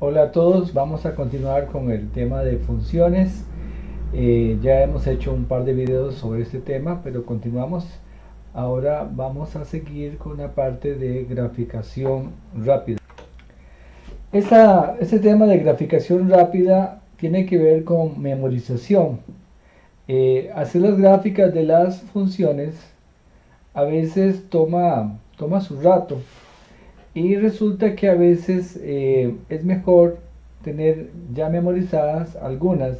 Hola a todos, vamos a continuar con el tema de funciones. Ya hemos hecho un par de videos sobre este tema, pero continuamos. Ahora vamos a seguir con la parte de graficación rápida. Este tema de graficación rápida tiene que ver con memorización. Hacer las gráficas de las funciones a veces toma su rato. Y resulta que a veces es mejor tener ya memorizadas algunas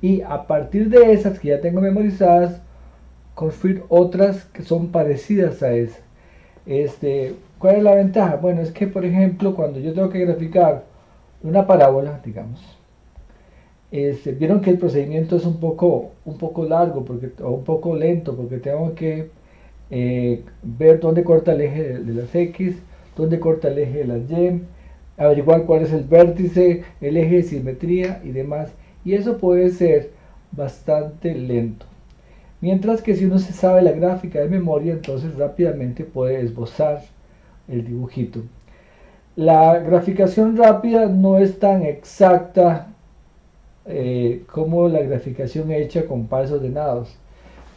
y a partir de esas que ya tengo memorizadas, construir otras que son parecidas a esas. ¿Cuál es la ventaja? Bueno, es que por ejemplo cuando yo tengo que graficar una parábola, digamos, vieron que el procedimiento es un poco largo o un poco lento porque tengo que ver dónde corta el eje de las X, dónde corta el eje de las Y, averiguar cuál es el vértice, el eje de simetría y demás. Y eso puede ser bastante lento. Mientras que si uno se sabe la gráfica de memoria, entonces rápidamente puede esbozar el dibujito. La graficación rápida no es tan exacta como la graficación hecha con pasos ordenados,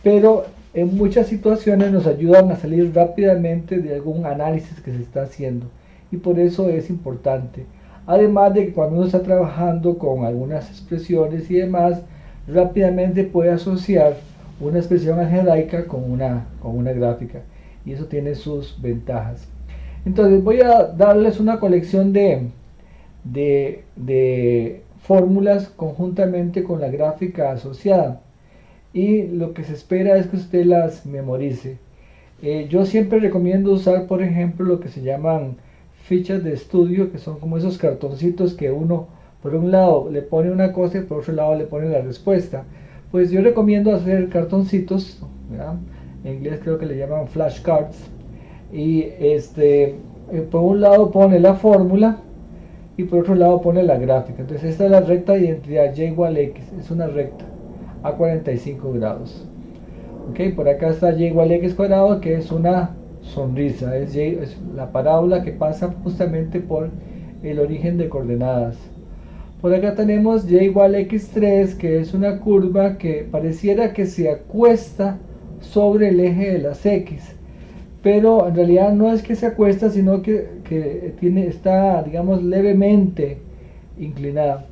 pero en muchas situaciones nos ayudan a salir rápidamente de algún análisis que se está haciendo y por eso es importante. Además de que cuando uno está trabajando con algunas expresiones y demás, rápidamente puede asociar una expresión algebraica con una gráfica y eso tiene sus ventajas. Entonces voy a darles una colección de fórmulas conjuntamente con la gráfica asociada y lo que se espera es que usted las memorice. Yo siempre recomiendo usar, por ejemplo, lo que se llaman fichas de estudio, que son como esos cartoncitos que uno, por un lado, le pone una cosa y por otro lado le pone la respuesta. Pues yo recomiendo hacer cartoncitos, ¿verdad? En inglés creo que le llaman flashcards, y por un lado pone la fórmula y por otro lado pone la gráfica. Entonces esta es la recta de identidad y igual a x, es una recta a 45 grados. Ok, por acá está y igual a x cuadrado, que es una sonrisa, es la parábola que pasa justamente por el origen de coordenadas. Por acá tenemos y igual a x3, que es una curva que pareciera que se acuesta sobre el eje de las x, pero en realidad no es que se acuesta, sino que está, digamos, levemente inclinada,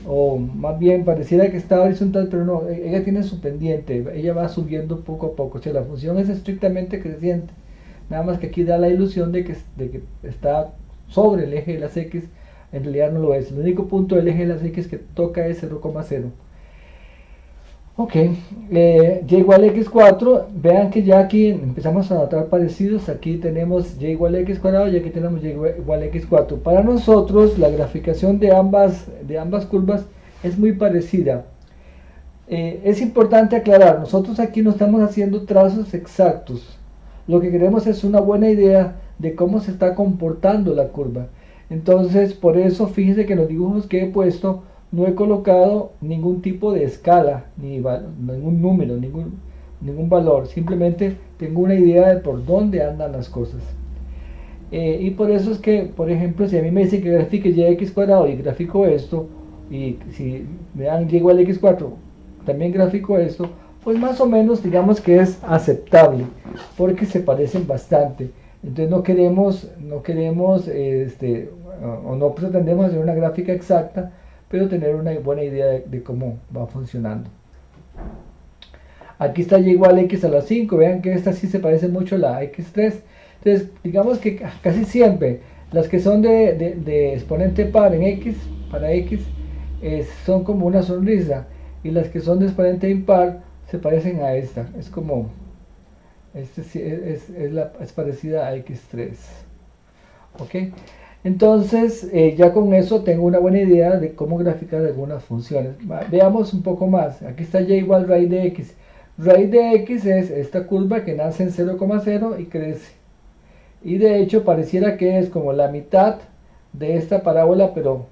o más bien pareciera que está horizontal, pero no, ella tiene su pendiente, ella va subiendo poco a poco, o sea, la función es estrictamente creciente, nada más que aquí da la ilusión de que está sobre el eje de las x, en realidad no lo es, el único punto del eje de las x que toca es 0,0. Ok, y igual a x4, vean que ya aquí empezamos a notar parecidos, aquí tenemos y igual a x cuadrado y aquí tenemos y igual a x4. Para nosotros la graficación de ambas curvas es muy parecida. Es importante aclarar, nosotros aquí no estamos haciendo trazos exactos, lo que queremos es una buena idea de cómo se está comportando la curva. Entonces, por eso fíjense que en los dibujos que he puesto no he colocado ningún tipo de escala, ningún número, ningún valor, simplemente tengo una idea de por dónde andan las cosas. Y por eso es que, por ejemplo, si a mí me dicen que grafique y x cuadrado y gráfico esto, y si me dan y igual a x4, también gráfico esto, pues más o menos digamos que es aceptable, porque se parecen bastante. Entonces no queremos o no pretendemos hacer una gráfica exacta, pero tener una buena idea de cómo va funcionando. Aquí está y igual a x a la 5, vean que esta sí se parece mucho a la x3. Entonces, digamos que casi siempre las que son de exponente par en x, para x, son como una sonrisa. Y las que son de exponente impar se parecen a esta. Es como, es parecida a x3. ¿Ok? Entonces, ya con eso tengo una buena idea de cómo graficar algunas funciones. Veamos un poco más. Aquí está y igual raíz de x. Raíz de x es esta curva que nace en 0,0 y crece. Y de hecho pareciera que es como la mitad de esta parábola, pero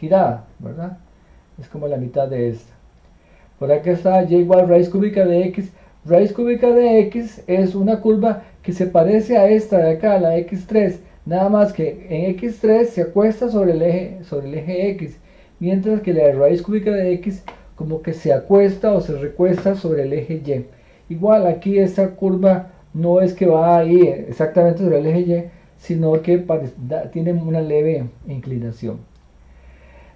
girada, ¿verdad? Es como la mitad de esta. Por acá está y igual raíz cúbica de x. Raíz cúbica de x es una curva que se parece a esta de acá, la x3, Nada más que en x3 se acuesta sobre el eje x, mientras que la raíz cúbica de x como que se acuesta o se recuesta sobre el eje y. Igual aquí esta curva no es que va ahí exactamente sobre el eje y, sino que tiene una leve inclinación.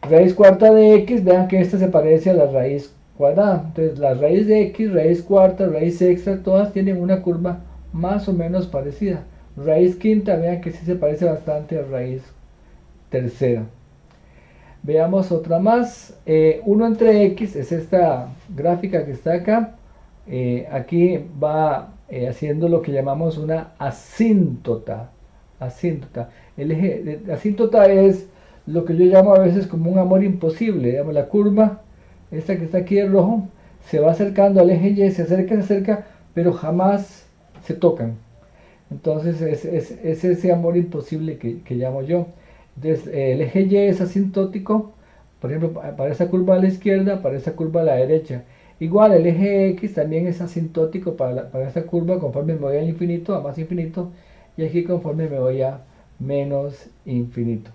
Raíz cuarta de x, vean que esta se parece a la raíz cuadrada. Entonces la raíz de x, raíz cuarta, raíz sexta, todas tienen una curva más o menos parecida. Raíz quinta, vean que sí se parece bastante a raíz tercera. Veamos otra más. 1 entre x es esta gráfica que está acá. Aquí va haciendo lo que llamamos una asíntota. Asíntota. El eje de asíntota es lo que yo llamo a veces como un amor imposible. Digamos, la curva, esta que está aquí de rojo, se va acercando al eje y, se acerca, pero jamás se tocan. Entonces es ese amor imposible que llamo yo. Entonces el eje y es asintótico, por ejemplo, para esa curva a la izquierda, para esa curva a la derecha. Igual el eje x también es asintótico para esta curva conforme me voy al infinito, a más infinito, y aquí conforme me voy a menos infinito.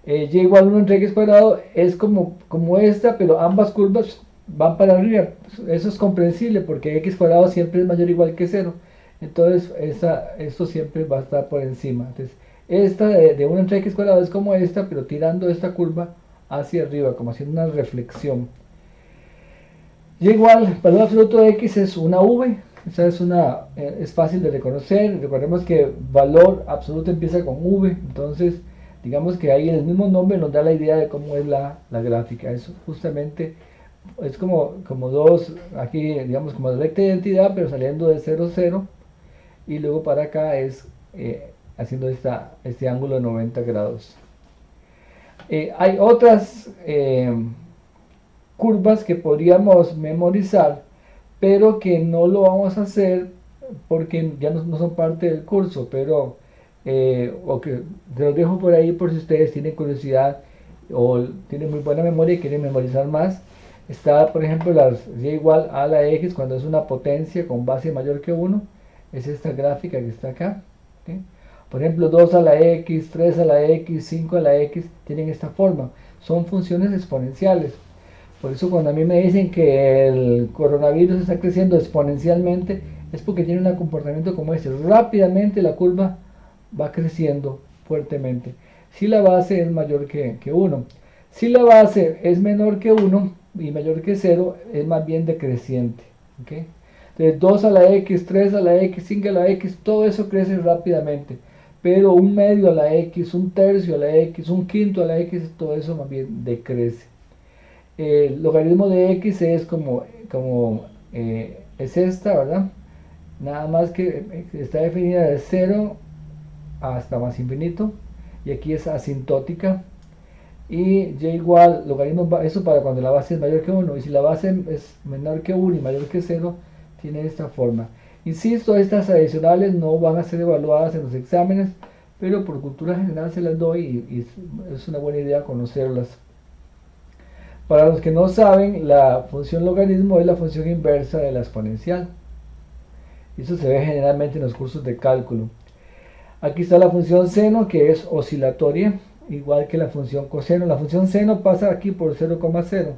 Y igual 1 entre x cuadrado es como esta, pero ambas curvas van para arriba. Eso es comprensible porque x cuadrado siempre es mayor o igual que 0. Entonces esto siempre va a estar por encima. Entonces esta de 1 entre x cuadrado es como esta, pero tirando esta curva hacia arriba, como haciendo una reflexión. Y igual, valor absoluto de x es una v. Esa es fácil de reconocer. Recordemos que valor absoluto empieza con v. Entonces digamos que ahí el mismo nombre nos da la idea de cómo es la gráfica. Eso justamente es como dos, aquí digamos como recta de identidad, pero saliendo de 0, 0, y luego para acá es haciendo este ángulo de 90 grados. Hay otras curvas que podríamos memorizar, pero que no lo vamos a hacer porque ya no son parte del curso, pero o que te los dejo por ahí por si ustedes tienen curiosidad o tienen muy buena memoria y quieren memorizar más. Está, por ejemplo, la y igual a la x cuando es una potencia con base mayor que 1. Es esta gráfica que está acá. ¿Okay? Por ejemplo, 2 a la x, 3 a la x, 5 a la x tienen esta forma. Son funciones exponenciales. Por eso cuando a mí me dicen que el coronavirus está creciendo exponencialmente, es porque tiene un comportamiento como este. Rápidamente la curva va creciendo fuertemente. Si la base es mayor que 1. Si la base es menor que 1 y mayor que 0, es más bien decreciente. ¿Okay? Entonces 2 a la x, 3 a la x, 5 a la x, todo eso crece rápidamente. Pero un medio a la x, un tercio a la x, un quinto a la x, todo eso más bien decrece. El logaritmo de x es es esta, ¿verdad? Nada más que está definida de 0 hasta más infinito, y aquí es asintótica, y y igual logaritmo, eso para cuando la base es mayor que 1, y si la base es menor que 1 y mayor que 0, tiene esta forma. Insisto, estas adicionales no van a ser evaluadas en los exámenes, pero por cultura general se las doy y es una buena idea conocerlas. Para los que no saben, la función logaritmo es la función inversa de la exponencial. Eso se ve generalmente en los cursos de cálculo. Aquí está la función seno, que es oscilatoria, igual que la función coseno. La función seno pasa aquí por 0,0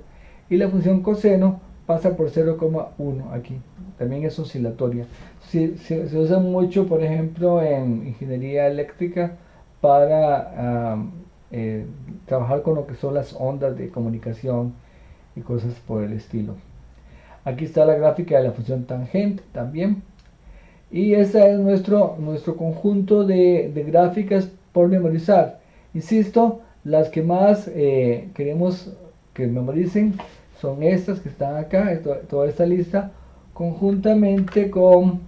y la función coseno pasa por 0,1 aquí. También es oscilatoria. Se usa mucho, por ejemplo, en ingeniería eléctrica para trabajar con lo que son las ondas de comunicación y cosas por el estilo. Aquí está la gráfica de la función tangente también. Y este es nuestro conjunto de gráficas por memorizar. Insisto, las que más queremos que memoricen son estas que están acá, toda esta lista, conjuntamente con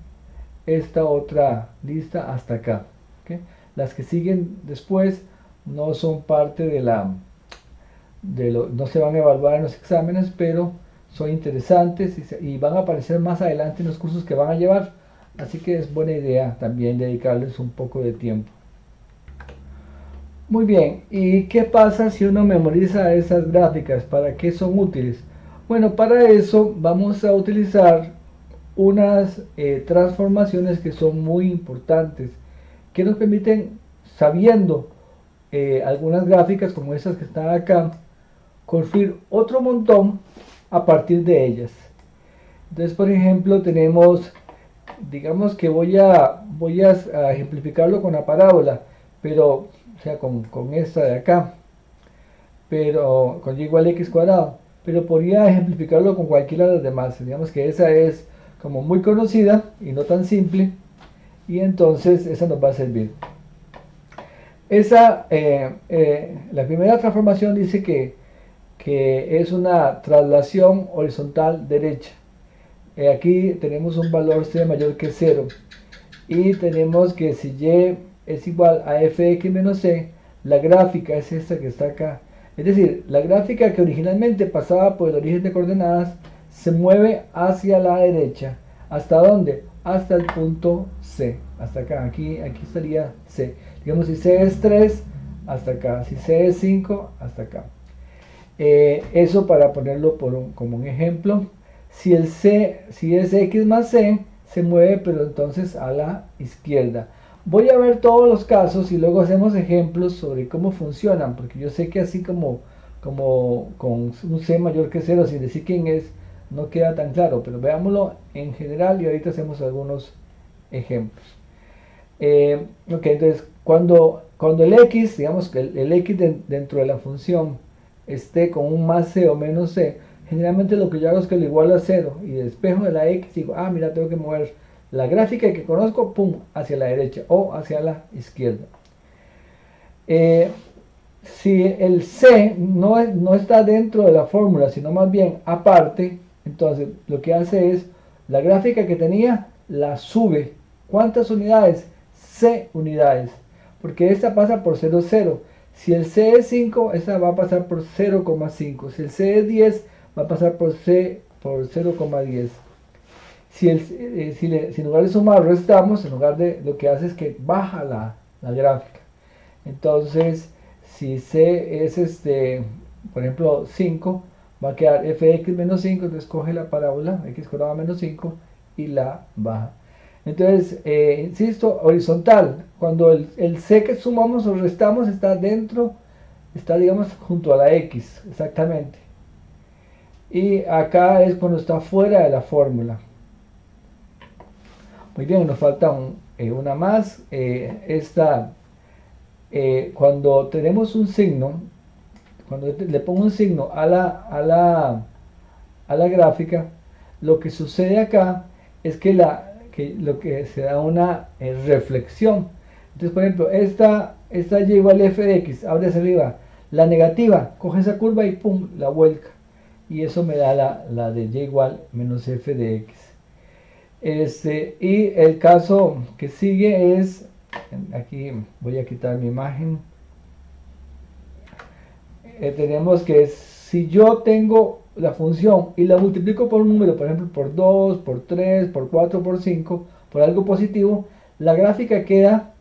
esta otra lista hasta acá. ¿Okay? Las que siguen después no son parte no se van a evaluar en los exámenes, pero son interesantes y van a aparecer más adelante en los cursos que van a llevar. Así que es buena idea también dedicarles un poco de tiempo. Muy bien, ¿y qué pasa si uno memoriza esas gráficas? ¿Para qué son útiles? Bueno, para eso vamos a utilizar unas transformaciones que son muy importantes, que nos permiten sabiendo algunas gráficas como estas que están acá, construir otro montón a partir de ellas. Entonces, por ejemplo, tenemos, digamos que voy a ejemplificarlo con la parábola, pero, o sea, con esta de acá, pero con y igual a x cuadrado, pero podría ejemplificarlo con cualquiera de las demás. Digamos que esa es como muy conocida y no tan simple, y entonces esa nos va a servir. La primera transformación dice que es una traslación horizontal derecha. Aquí tenemos un valor c mayor que 0 y tenemos que si y es igual a fx menos c, la gráfica es esta que está acá. Es decir, la gráfica que originalmente pasaba por el origen de coordenadas se mueve hacia la derecha. ¿Hasta dónde? Hasta el punto C. Hasta acá. Aquí estaría C. Digamos, si C es 3, hasta acá. Si C es 5, hasta acá. Eso para ponerlo como un ejemplo. Si es X más C, se mueve, pero entonces a la izquierda. Voy a ver todos los casos y luego hacemos ejemplos sobre cómo funcionan, porque yo sé que así como con un C mayor que 0, sin decir quién es, no queda tan claro, pero veámoslo en general y ahorita hacemos algunos ejemplos. Ok, entonces cuando el X, digamos que el X dentro de la función esté con un más C o menos C, generalmente lo que yo hago es que lo igualo a 0 y despejo de la X y digo, mira, tengo que mover la gráfica que conozco, pum, hacia la derecha o hacia la izquierda. Si el C no está dentro de la fórmula, sino más bien aparte, entonces lo que hace es, la gráfica que tenía, la sube. ¿Cuántas unidades? C unidades. Porque esta pasa por 0, 0. Si el C es 5, esta va a pasar por 0,5. Si el C es 10, va a pasar por 0,10. Si en lugar de sumar restamos, en lugar de lo que hace es que baja la gráfica. Entonces, si C es por ejemplo 5, va a quedar fx menos 5, entonces coge la parábola x cuadrado menos 5 y la baja. Entonces, insisto, horizontal, cuando el C que sumamos o restamos está dentro, está digamos junto a la x, exactamente. Y acá es cuando está fuera de la fórmula. Muy bien, nos falta una más. Cuando tenemos un signo, cuando le pongo un signo a la gráfica, lo que sucede acá es que lo que se da una reflexión. Entonces, por ejemplo, esta y igual a f de x, abre hacia arriba. La negativa, coge esa curva y pum, la vuelca. Y eso me da la de y igual menos f de x. Y el caso que sigue es, aquí voy a quitar mi imagen, tenemos que si yo tengo la función y la multiplico por un número, por ejemplo por 2, por 3, por 4, por 5, por algo positivo, la gráfica queda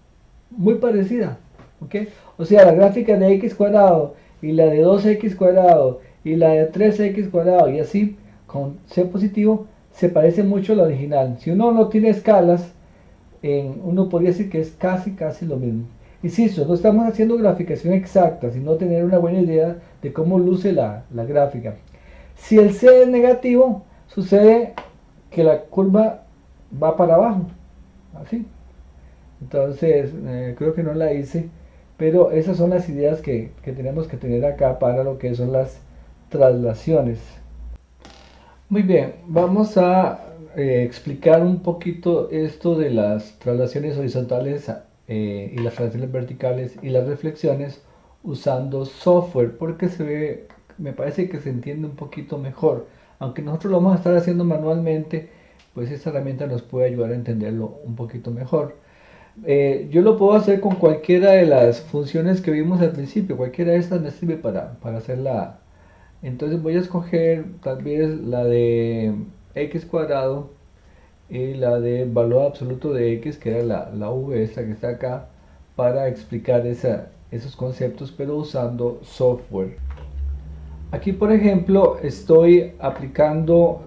muy parecida, ¿ok? O sea, la gráfica de x cuadrado y la de 2x cuadrado y la de 3x cuadrado y así, con c positivo, se parece mucho a la original. Si uno no tiene escalas, uno podría decir que es casi lo mismo. Insisto, no estamos haciendo graficación exacta, sino tener una buena idea de cómo luce la gráfica. Si el C es negativo, sucede que la curva va para abajo, así. Entonces, creo que no la hice, pero esas son las ideas que tenemos que tener acá para lo que son las traslaciones. Muy bien, vamos a explicar un poquito esto de las traslaciones horizontales y las traslaciones verticales y las reflexiones usando software, porque me parece que se entiende un poquito mejor. Aunque nosotros lo vamos a estar haciendo manualmente, pues esta herramienta nos puede ayudar a entenderlo un poquito mejor. Yo lo puedo hacer con cualquiera de las funciones que vimos al principio, cualquiera de estas me sirve para hacerla. Entonces voy a escoger tal vez la de x cuadrado y la de valor absoluto de x, que era la v esta que está acá, para explicar esos conceptos, pero usando software. Aquí, por ejemplo, estoy aplicando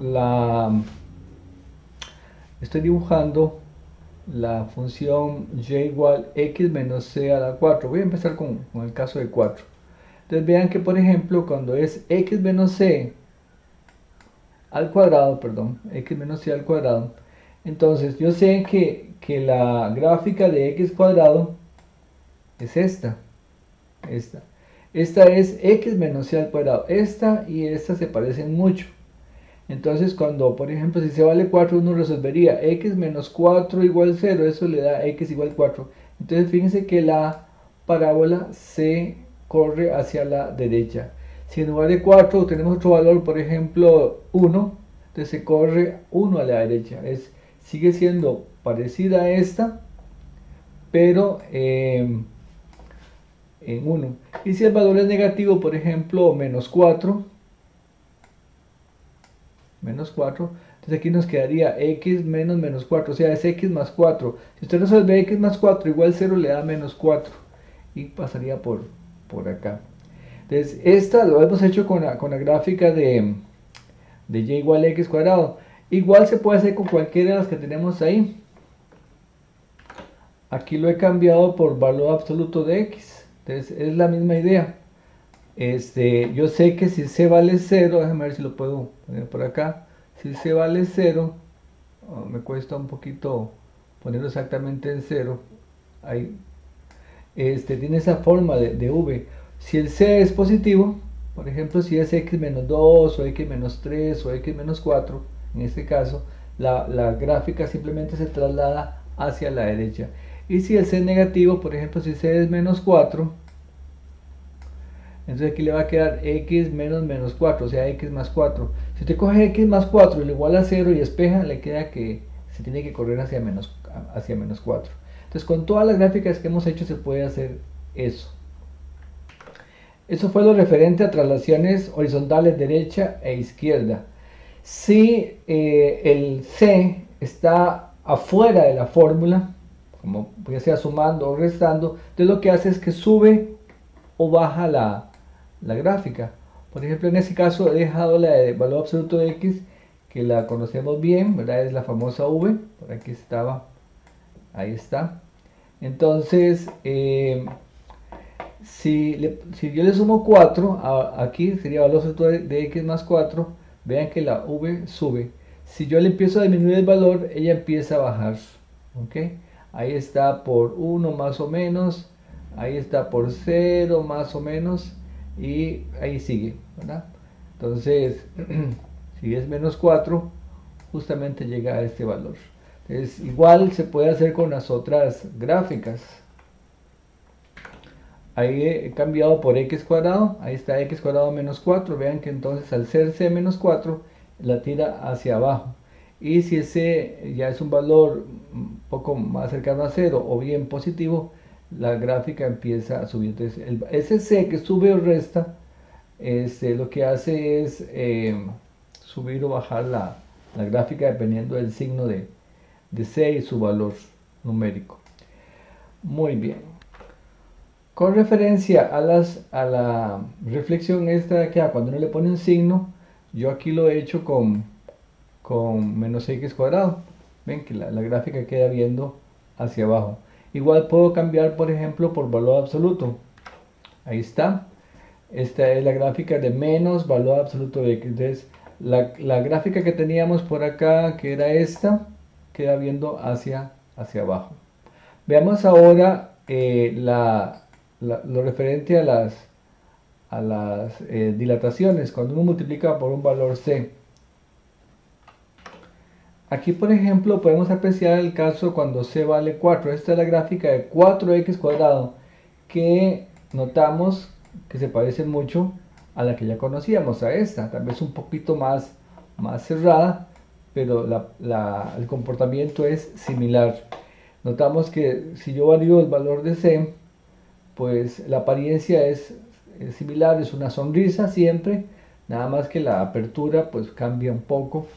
estoy dibujando la función y igual x menos c a la 4. Voy a empezar con el caso de 4. Entonces vean que por ejemplo cuando es x menos c al cuadrado, perdón, x menos c al cuadrado, entonces yo sé que la gráfica de x cuadrado es esta. Esta es x menos c al cuadrado. Esta y esta se parecen mucho. Entonces cuando, por ejemplo, si c vale 4, uno resolvería x menos 4 igual 0, eso le da x igual 4. Entonces fíjense que la parábola se corre hacia la derecha. Si en lugar de 4 tenemos otro valor, por ejemplo 1, entonces se corre 1 a la derecha. Sigue siendo parecida a esta, pero en 1. Y si el valor es negativo, por ejemplo menos 4, entonces aquí nos quedaría x menos 4, o sea es x más 4. Si usted resuelve x más 4 igual 0, le da menos 4 y pasaría por acá. Entonces esta lo hemos hecho con la gráfica de y igual a x cuadrado. Igual se puede hacer con cualquiera de las que tenemos ahí. Aquí lo he cambiado por valor absoluto de x. Entonces es la misma idea. Yo sé que si c vale 0, déjame ver si lo puedo poner por acá. Si c vale 0, me cuesta un poquito ponerlo exactamente en 0. Ahí. Tiene esa forma de v. Si el c es positivo, por ejemplo, si es x menos 2 o x menos 3 o x menos 4, en este caso, la gráfica simplemente se traslada hacia la derecha. Y si el c es negativo, por ejemplo, si c es menos 4, entonces aquí le va a quedar x menos 4, o sea x más 4. Si usted coge x más 4 y le iguala a 0 y despeja, le queda que se tiene que correr hacia menos 4. Entonces con todas las gráficas que hemos hecho se puede hacer eso. Eso fue lo referente a traslaciones horizontales derecha e izquierda. Si el c está afuera de la fórmula, como ya sea sumando o restando, entonces lo que hace es que sube o baja la gráfica. Por ejemplo, en este caso he dejado la de valor absoluto de x, que la conocemos bien, ¿verdad? Es la famosa v, por aquí estaba, ahí está. Entonces, si yo le sumo 4, aquí sería valor absoluto de x más 4, vean que la v sube. Si yo le empiezo a disminuir el valor, ella empieza a bajar. ¿Ok? Ahí está por 1 más o menos, ahí está por 0 más o menos, y ahí sigue, ¿verdad? Entonces, si es menos 4, justamente llega a este valor. Entonces, igual se puede hacer con las otras gráficas. Ahí he cambiado por x cuadrado, ahí está x cuadrado menos 4, vean que entonces al ser c menos 4, la tira hacia abajo. Y si ese ya es un valor un poco más cercano a 0 o bien positivo, la gráfica empieza a subir. Entonces, ese c que sube o resta, lo que hace es subir o bajar la gráfica dependiendo del signo de c y su valor numérico. Muy bien. Con referencia a la reflexión esta de acá, cuando uno le pone un signo, yo aquí lo he hecho con menos x cuadrado. Ven que la gráfica queda viendo hacia abajo. Igual puedo cambiar, por ejemplo, por valor absoluto. Ahí está. Esta es la gráfica de menos valor absoluto de x. Entonces, la gráfica que teníamos por acá, que era esta, queda viendo hacia abajo. Veamos ahora lo referente a las dilataciones, cuando uno multiplica por un valor c. Aquí, por ejemplo, podemos apreciar el caso cuando c vale 4. Esta es la gráfica de 4x cuadrado, que notamos que se parece mucho a la que ya conocíamos, a esta, tal vez un poquito más cerrada, pero el comportamiento es similar. Notamos que si yo varío el valor de c, pues la apariencia es similar, es una sonrisa siempre, nada más que la apertura pues cambia un poco.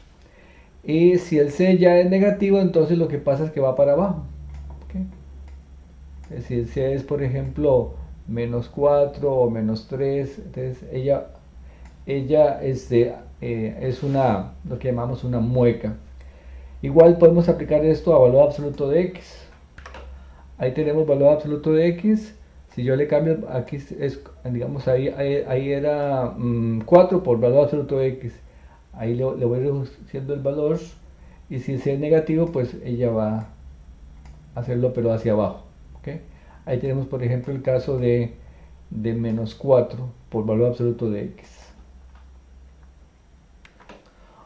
Y si el c ya es negativo, entonces lo que pasa es que va para abajo. ¿Okay? Si el c es, por ejemplo, menos 4 o menos 3, entonces ella es lo que llamamos una mueca. Igual podemos aplicar esto a valor absoluto de x. Ahí tenemos valor absoluto de x. Si yo le cambio, aquí es, digamos, ahí era 4 por valor absoluto de x. Ahí le voy reduciendo el valor. Y si es negativo, pues ella va a hacerlo, pero hacia abajo. ¿Okay? Ahí tenemos, por ejemplo, el caso de menos 4 por valor absoluto de x.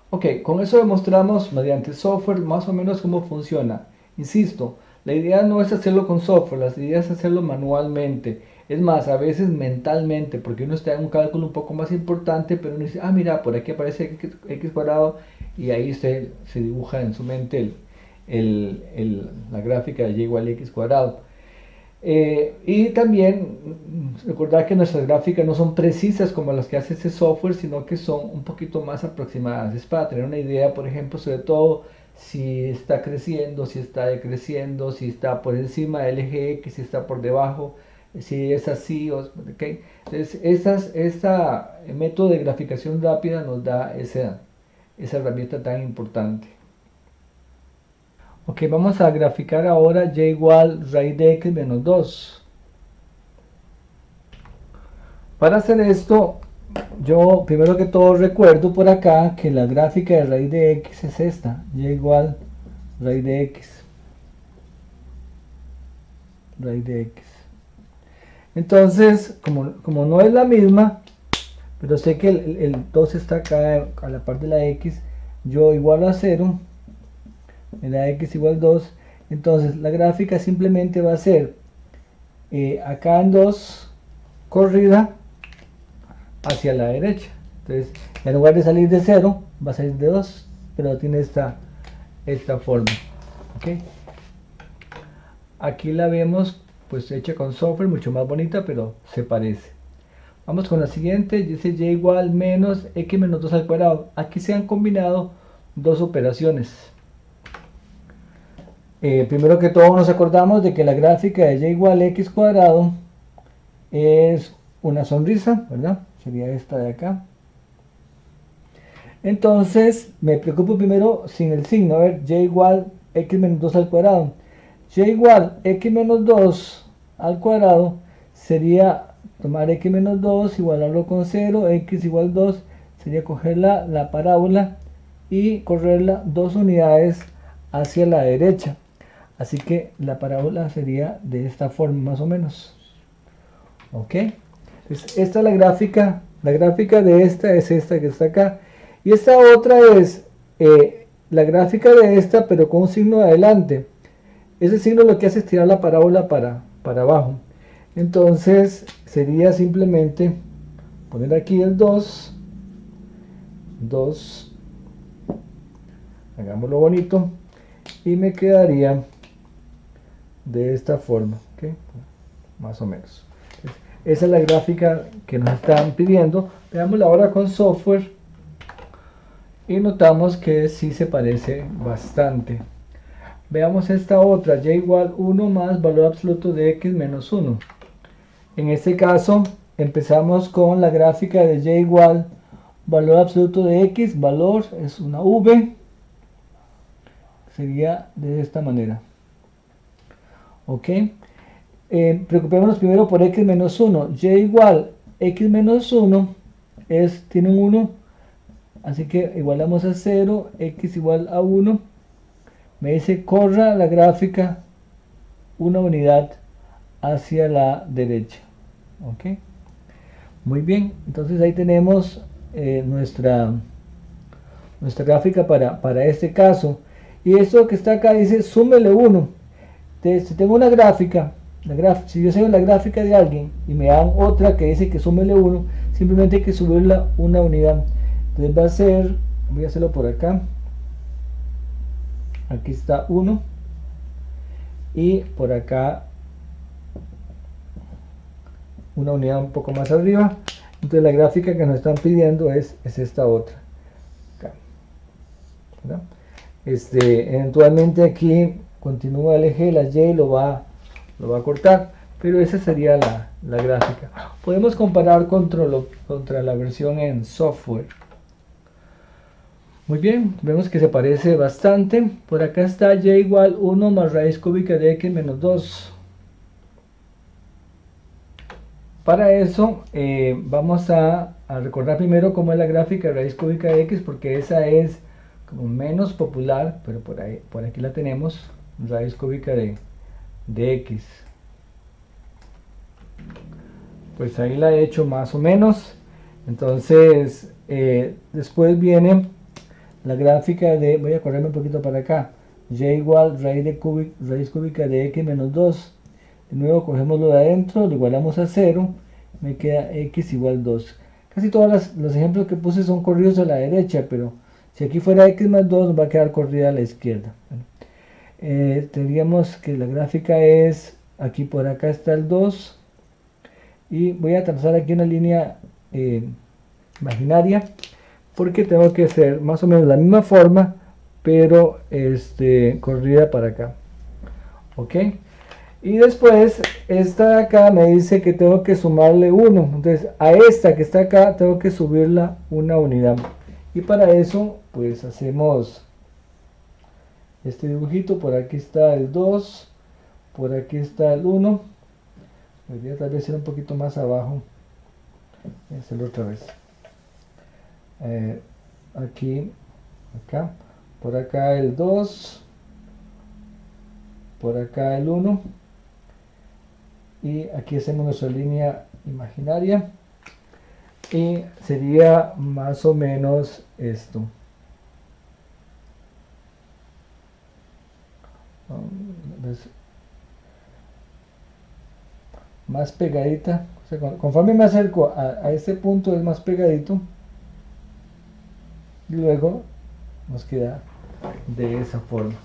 Ok, con eso demostramos mediante software más o menos cómo funciona. Insisto, la idea no es hacerlo con software, la idea es hacerlo manualmente. Es más, a veces mentalmente, porque uno está en un cálculo un poco más importante, pero uno dice, ah, mira, por aquí aparece x cuadrado, y ahí se dibuja en su mente la gráfica de y igual a x cuadrado. Y también recordar que nuestras gráficas no son precisas como las que hace ese software, sino que son un poquito más aproximadas. Es para tener una idea, por ejemplo, sobre todo si está creciendo, si está decreciendo, si está por encima del eje X, si está por debajo, si es así. ¿Okay? Entonces, este método de graficación rápida nos da esa herramienta tan importante. Ok, vamos a graficar ahora y igual raíz de x menos 2. Para hacer esto, yo primero que todo recuerdo por acá que la gráfica de raíz de x es esta, y igual raíz de x. Raíz de x. Entonces, como no es la misma, pero sé que el 2 está acá a la par de la x, yo igualo a 0. En la x igual 2, entonces la gráfica simplemente va a ser acá en 2 corrida hacia la derecha. Entonces en lugar de salir de 0 va a salir de 2, pero tiene esta forma. ¿Okay? Aquí la vemos pues hecha con software, mucho más bonita, pero se parece. Vamos con la siguiente, dice y igual menos x menos 2 al cuadrado. Aquí se han combinado dos operaciones. Primero que todo nos acordamos de que la gráfica de y igual x cuadrado es una sonrisa, ¿verdad? Sería esta de acá. Entonces me preocupo primero sin el signo, a ver, y igual x menos 2 al cuadrado. Y igual x menos 2 al cuadrado sería tomar x menos 2, igualarlo con 0, x igual 2, sería coger la parábola y correrla 2 unidades hacia la derecha. Así que la parábola sería de esta forma más o menos. Ok. Entonces, esta es la gráfica. La gráfica de esta es esta que está acá. Y esta otra es la gráfica de esta, pero con un signo de adelante. Ese signo lo que hace es tirar la parábola para abajo. Entonces sería simplemente poner aquí el 2. Hagámoslo bonito. Y me quedaría de esta forma, ¿okay? Más o menos. Esa es la gráfica que nos están pidiendo. Veámosla ahora con software y notamos que sí se parece bastante. Veamos esta otra, y igual 1 más valor absoluto de x menos 1. En este caso empezamos con la gráfica de y igual valor absoluto de x, valor es una v, sería de esta manera. Ok, preocupémonos primero por x menos 1. Y igual x menos 1 tiene un 1, así que igualamos a 0, x igual a 1. Me dice corra la gráfica una unidad hacia la derecha. Ok, muy bien, entonces ahí tenemos nuestra gráfica para este caso. Y esto que está acá dice súmele 1. Si tengo una gráfica, si yo sé la gráfica de alguien y me dan otra que dice que súmele 1, simplemente hay que subirla una unidad. Entonces va a ser, voy a hacerlo por acá, aquí está 1 y por acá una unidad un poco más arriba. Entonces la gráfica que nos están pidiendo es esta otra acá, ¿verdad? Eventualmente aquí continúa el eje, la y lo va a cortar, pero esa sería la gráfica. Podemos comparar contra la versión en software. Muy bien, vemos que se parece bastante. Por acá está y igual 1 más raíz cúbica de x menos 2. Para eso vamos a recordar primero cómo es la gráfica de raíz cúbica de x, porque esa es como menos popular, pero por aquí la tenemos, raíz cúbica de x. Pues ahí la he hecho más o menos. Entonces después viene la gráfica de, voy a correrme un poquito para acá, y igual raíz cúbica de x menos 2. De nuevo cogemos lo de adentro, lo igualamos a 0, me queda x igual 2. Casi todos los ejemplos que puse son corridos a la derecha, pero si aquí fuera x más 2 nos va a quedar corrida a la izquierda. Bueno, tendríamos que la gráfica es, aquí por acá está el 2, y voy a trazar aquí una línea imaginaria, porque tengo que hacer más o menos la misma forma, pero corrida para acá. Ok. Y después, esta de acá me dice que tengo que sumarle 1. Entonces, a esta que está acá, tengo que subirla una unidad. Y para eso, pues hacemos este dibujito. Por aquí está el 2. Por aquí está el 1. Voy a tal vez ir un poquito más abajo. Voy a hacerlo otra vez. Aquí, acá. Por acá el 2. Por acá el 1. Y aquí hacemos nuestra línea imaginaria y sería más o menos esto. Más pegadita, o sea, conforme me acerco a este punto es más pegadito y luego nos queda de esa forma.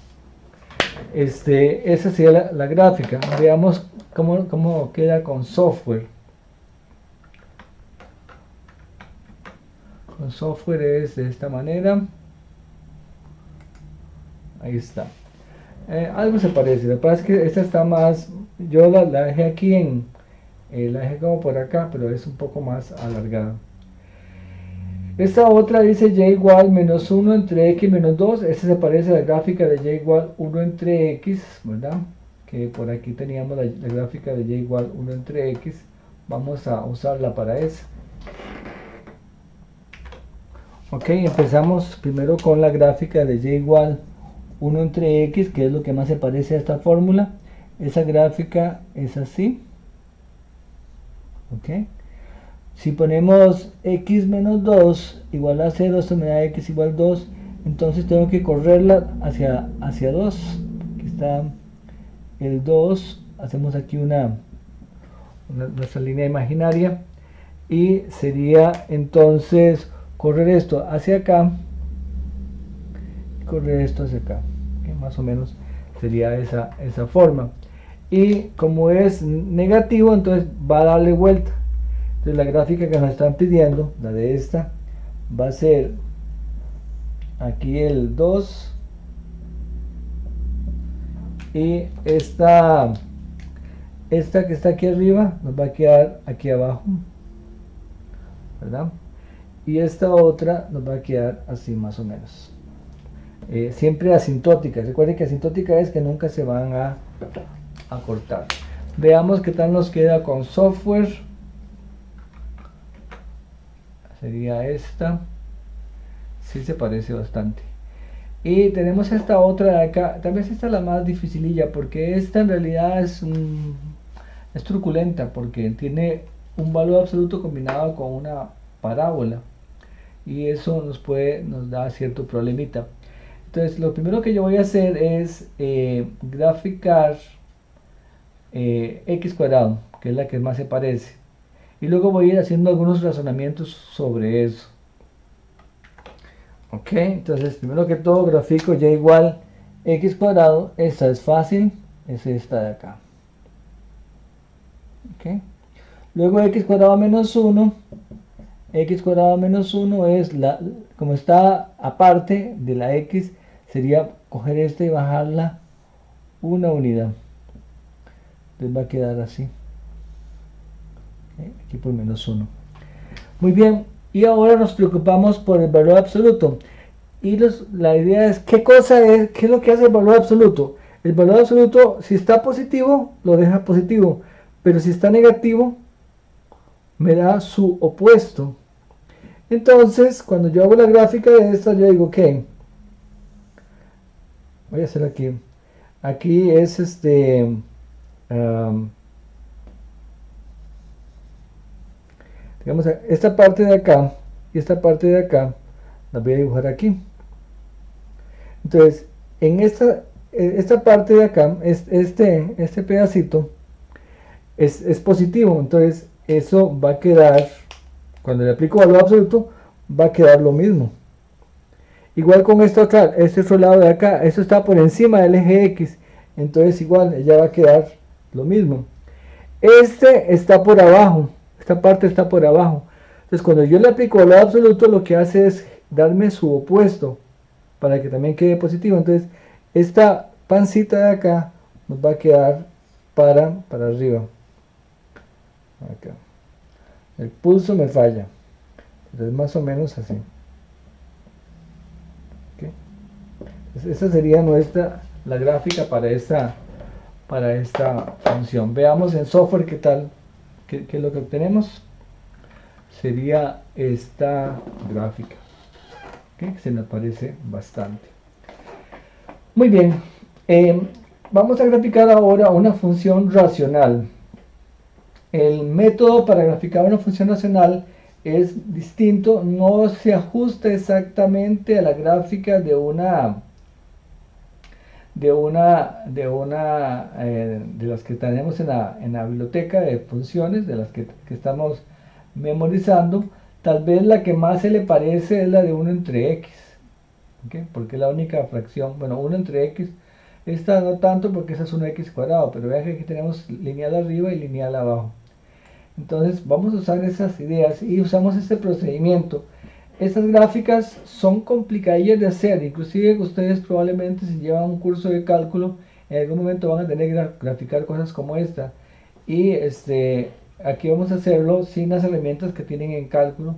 Esa sería la gráfica. Veamos cómo queda con software. Con software es de esta manera. Ahí está. Algo se parece. Lo que pasa es que esta está más. Yo la dejé aquí la dejé como por acá, pero es un poco más alargada. Esta otra dice y igual menos 1 entre x menos 2. Esta se parece a la gráfica de y igual 1 entre x, ¿verdad? Que por aquí teníamos la gráfica de y igual 1 entre x. Vamos a usarla para eso. Ok, empezamos primero con la gráfica de y igual 1 entre x, que es lo que más se parece a esta fórmula. Esa gráfica es así. Ok. Si ponemos x menos 2 igual a 0, esto me da x igual 2. Entonces tengo que correrla hacia 2. Aquí está el 2. Hacemos aquí nuestra línea imaginaria. Y sería entonces correr esto hacia acá. Y correr esto hacia acá. Okay, más o menos sería esa forma. Y como es negativo, entonces va a darle vuelta. Entonces la gráfica que nos están pidiendo, la de esta, va a ser aquí el 2 y esta que está aquí arriba nos va a quedar aquí abajo, ¿verdad? Y esta otra nos va a quedar así más o menos. Siempre asintótica. Recuerden que asintótica es que nunca se van a cortar. Veamos qué tal nos queda con software. Sería esta. Sí se parece bastante. Y tenemos esta otra de acá. Tal vez esta es la más dificililla, porque esta en realidad es truculenta, porque tiene un valor absoluto combinado con una parábola. Y eso nos da cierto problemita. Entonces lo primero que yo voy a hacer es graficar x cuadrado, que es la que más se parece. Y luego voy a ir haciendo algunos razonamientos sobre eso. Ok, entonces primero que todo grafico y igual x cuadrado. Esta es fácil, es esta de acá. Ok, luego x cuadrado menos 1. X cuadrado menos 1 es como está aparte de la x, sería coger esta y bajarla una unidad. Entonces va a quedar así. Aquí por menos 1. Muy bien, y ahora nos preocupamos por el valor absoluto. y la idea es qué cosa es, qué es lo que hace el valor absoluto. El valor absoluto, si está positivo, lo deja positivo, pero si está negativo, me da su opuesto. Entonces, cuando yo hago la gráfica de esta, yo digo, ok, voy a hacer aquí. Aquí es digamos, esta parte de acá y esta parte de acá, la voy a dibujar aquí. Entonces, en esta parte de acá, este pedacito, es positivo. Entonces, eso va a quedar, cuando le aplico valor absoluto, va a quedar lo mismo. Igual con esto acá, este otro lado de acá, esto está por encima del eje X, entonces igual ya va a quedar lo mismo. Este está por abajo, esta parte está por abajo. Entonces cuando yo le aplico valor absoluto, lo que hace es darme su opuesto, para que también quede positivo. Entonces esta pancita de acá nos va a quedar para arriba. Acá. El pulso me falla, entonces más o menos así. Esa sería la gráfica para esta función. Veamos en software qué tal, qué es lo que obtenemos. Sería esta gráfica, que se me parece bastante. Muy bien, vamos a graficar ahora una función racional. El método para graficar una función racional es distinto, no se ajusta exactamente a la gráfica de las que tenemos en la biblioteca de funciones, de las que estamos memorizando. Tal vez la que más se le parece es la de 1 entre x, ¿okay? Porque es la única fracción, bueno, 1 entre x, esta no tanto porque esa es 1x cuadrado, pero vean que aquí tenemos lineal arriba y lineal abajo. Entonces vamos a usar esas ideas y usamos este procedimiento. Estas gráficas son complicadillas de hacer, inclusive ustedes probablemente si llevan un curso de cálculo en algún momento van a tener que graficar cosas como esta, y aquí vamos a hacerlo sin las herramientas que tienen en cálculo,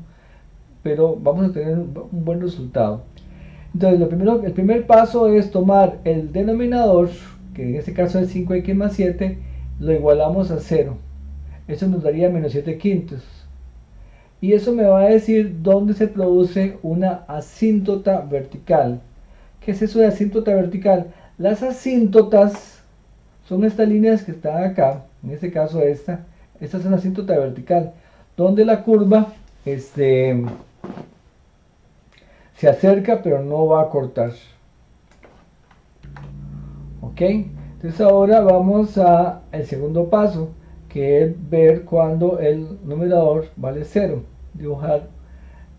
pero vamos a tener un buen resultado. Entonces el primer paso es tomar el denominador, que en este caso es 5x más 7, lo igualamos a 0. Eso nos daría menos 7 quintos. Y eso me va a decir dónde se produce una asíntota vertical. ¿Qué es eso de asíntota vertical? Las asíntotas son estas líneas que están acá, en este caso esta es una asíntota vertical, donde la curva se acerca pero no va a cortar. Ok, entonces ahora vamos al segundo paso, que es ver cuando el numerador vale 0.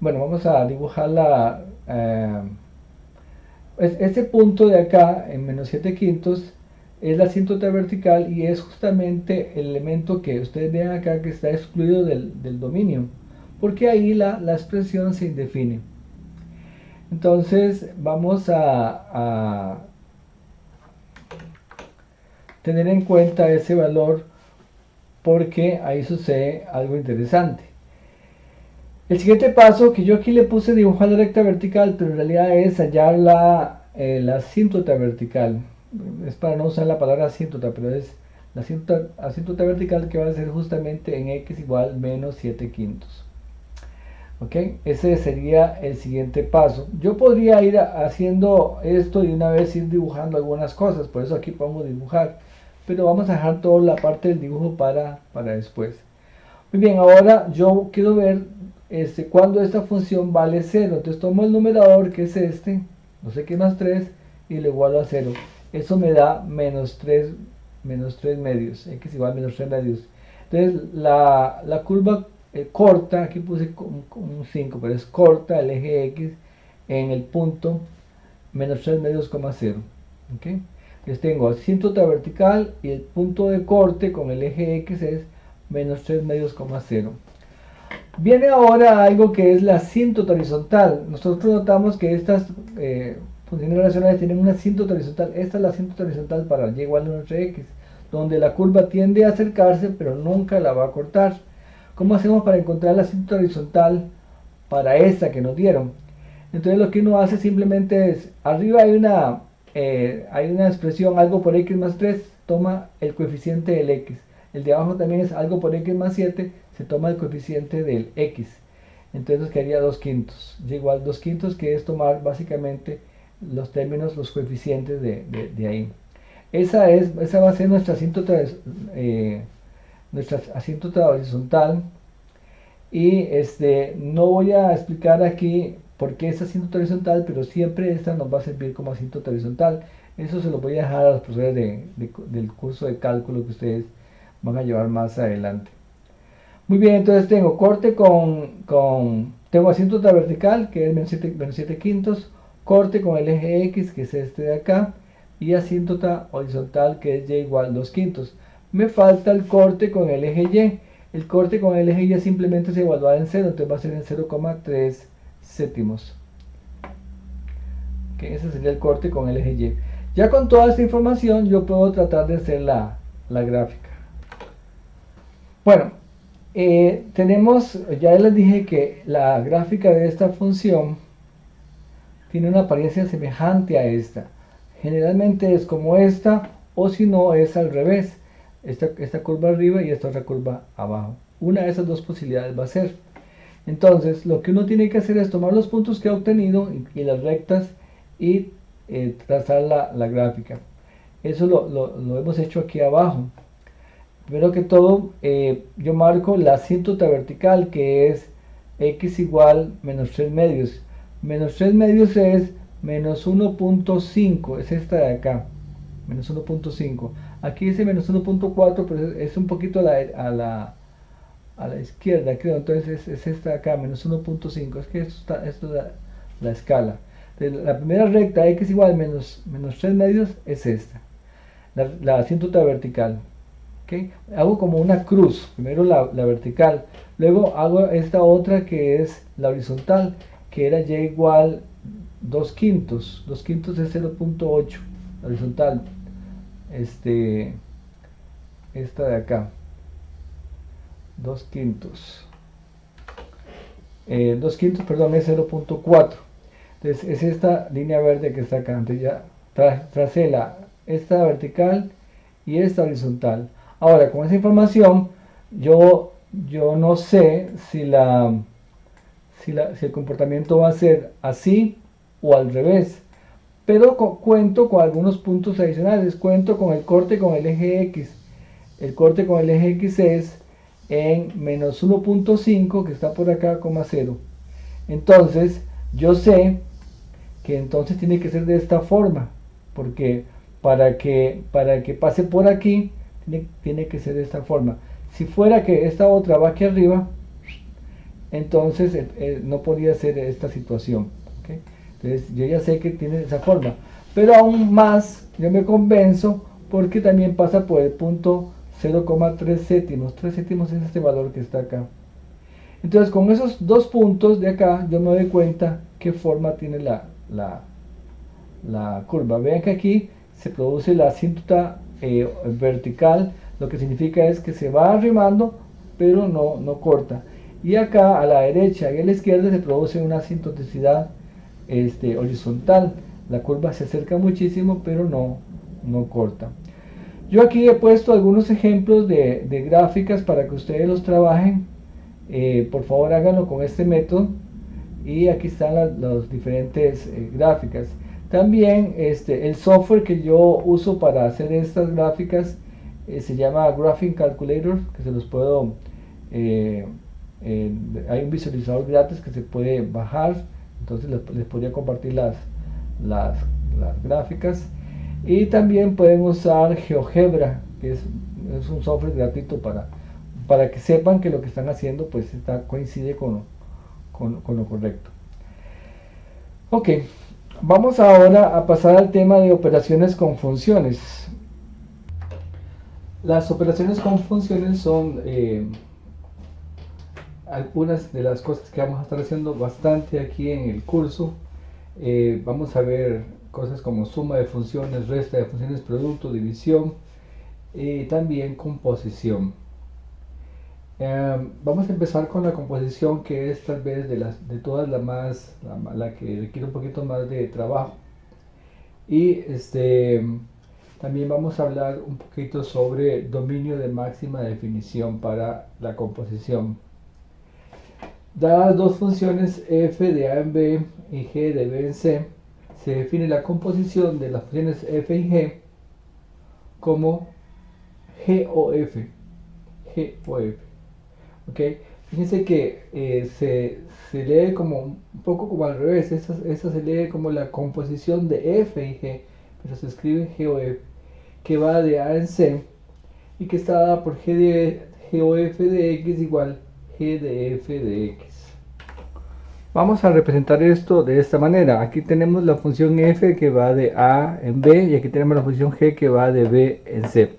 Vamos a dibujar este punto de acá en menos 7 quintos es la asíntota vertical y es justamente el elemento que ustedes ven acá que está excluido del dominio, porque ahí la expresión se indefine. Entonces vamos a tener en cuenta ese valor porque ahí sucede algo interesante. El siguiente paso, que yo aquí le puse dibujar la recta vertical, pero en realidad es hallar la asíntota vertical. Es para no usar la palabra asíntota, pero es la asíntota vertical, que va a ser justamente en x igual menos 7 quintos. ¿Ok? Ese sería el siguiente paso. Yo podría ir haciendo esto y una vez ir dibujando algunas cosas, por eso aquí pongo dibujar. Pero vamos a dejar toda la parte del dibujo para después. Muy bien, ahora yo quiero ver cuando esta función vale 0. Entonces tomo el numerador, que es no sé qué más 3, y lo igualo a 0. Eso me da menos 3 medios, x igual a menos 3 medios. Entonces la curva corta, aquí puse un 5, pero es corta el eje x en el punto menos 3 medios, 0. ¿Okay? Entonces tengo asíntota vertical y el punto de corte con el eje x es menos 3 medios, 0. Viene ahora algo que es la asíntota horizontal. Nosotros notamos que estas funciones racionales tienen una asíntota horizontal. Esta es la asíntota horizontal para y igual a 1 entre x, donde la curva tiende a acercarse pero nunca la va a cortar. ¿Cómo hacemos para encontrar la asíntota horizontal para esta que nos dieron? Entonces lo que uno hace simplemente es, arriba hay una expresión algo por x más 3, toma el coeficiente del x. El de abajo también es algo por x más 7, se toma el coeficiente del x. Entonces nos quedaría 2 quintos. Y igual 2 quintos, que es tomar básicamente los términos, los coeficientes de ahí. Esa va a ser nuestra asíntota horizontal. Y no voy a explicar aquí por qué es asíntota horizontal, pero siempre esta nos va a servir como asíntota horizontal. Eso se lo voy a dejar a los profesores del curso de cálculo que ustedes van a llevar más adelante. Muy bien, entonces tengo corte tengo asíntota vertical, que es menos 7 quintos, corte con el eje X, que es este de acá, y asíntota horizontal, que es Y igual 2 quintos. Me falta el corte con el eje Y. El corte con el eje Y simplemente se evalúa en 0, entonces va a ser en 0,3 séptimos. Ese sería el corte con el eje Y. Ya con toda esta información yo puedo tratar de hacer la gráfica. Bueno, ya les dije que la gráfica de esta función tiene una apariencia semejante a esta. Generalmente es como esta, o si no es al revés. Esta curva arriba y esta otra curva abajo. Una de esas dos posibilidades va a ser. Entonces, lo que uno tiene que hacer es tomar los puntos que ha obtenido y las rectas y trazar la gráfica. Eso lo hemos hecho aquí abajo. Primero que todo, yo marco la asíntota vertical, que es x igual menos 3 medios. Menos 3 medios es menos 1.5, es esta de acá, menos 1.5. Aquí dice menos 1.4, pero es un poquito a la izquierda, creo. Entonces es esta de acá, menos 1.5. Es que esto es la escala. Entonces, la primera recta, x igual menos 3 medios, es esta, la asíntota vertical. ¿Okay? Hago como una cruz, primero la vertical, luego hago esta otra que es la horizontal, que era y igual 2 quintos. 2 quintos es 0.8, la horizontal, esta de acá, 2 quintos, 2 quintos, perdón, es 0.4. Entonces es esta línea verde que está acá. Entonces ya tracé esta vertical y esta horizontal. Ahora, con esa información, yo no sé si el comportamiento va a ser así o al revés, pero cuento con algunos puntos adicionales. Cuento con el corte con el eje X. El corte con el eje X es en menos 1.5, que está por acá, 0. Entonces, yo sé que entonces tiene que ser de esta forma, porque para que pase por aquí, tiene que ser de esta forma. Si fuera que esta otra va aquí arriba, entonces no podría ser esta situación. ¿Okay? Entonces yo ya sé que tiene esa forma, pero aún más yo me convenzo porque también pasa por el punto 0,3 céntimos. 3 céntimos es este valor que está acá. Entonces con esos dos puntos de acá yo me doy cuenta qué forma tiene la curva. Vean que aquí se produce la asíntota vertical, lo que significa es que se va arrimando pero no corta. Y acá a la derecha y a la izquierda se produce una asintoticidad horizontal. La curva se acerca muchísimo pero no corta. Yo aquí he puesto algunos ejemplos de gráficas para que ustedes los trabajen. Por favor háganlo con este método. Y aquí están las diferentes gráficas. También el software que yo uso para hacer estas gráficas se llama Graphing Calculator, que se los puedo hay un visualizador gratis que se puede bajar, entonces les podría compartir las gráficas. Y también pueden usar GeoGebra, que es un software gratuito para que sepan que lo que están haciendo pues coincide con lo correcto. Ok, vamos ahora a pasar al tema de operaciones con funciones. Las operaciones con funciones son algunas de las cosas que vamos a estar haciendo bastante aquí en el curso. Vamos a ver cosas como suma de funciones, resta de funciones, producto, división y también composición. Vamos a empezar con la composición, que es tal vez de todas la que requiere un poquito más de trabajo. Y también vamos a hablar un poquito sobre dominio de máxima definición para la composición. Dadas dos funciones f de a en b y g de b en c, se define la composición de las funciones f y g como g o f. G o f. ¿Okay? Fíjense que se lee como un poco como al revés. Esta se lee como la composición de f y g, pero se escribe g o f, que va de a en c y que está dada por g o f de x igual g de f de x. Vamos a representar esto de esta manera. Aquí tenemos la función f que va de a en b y aquí tenemos la función g que va de b en c.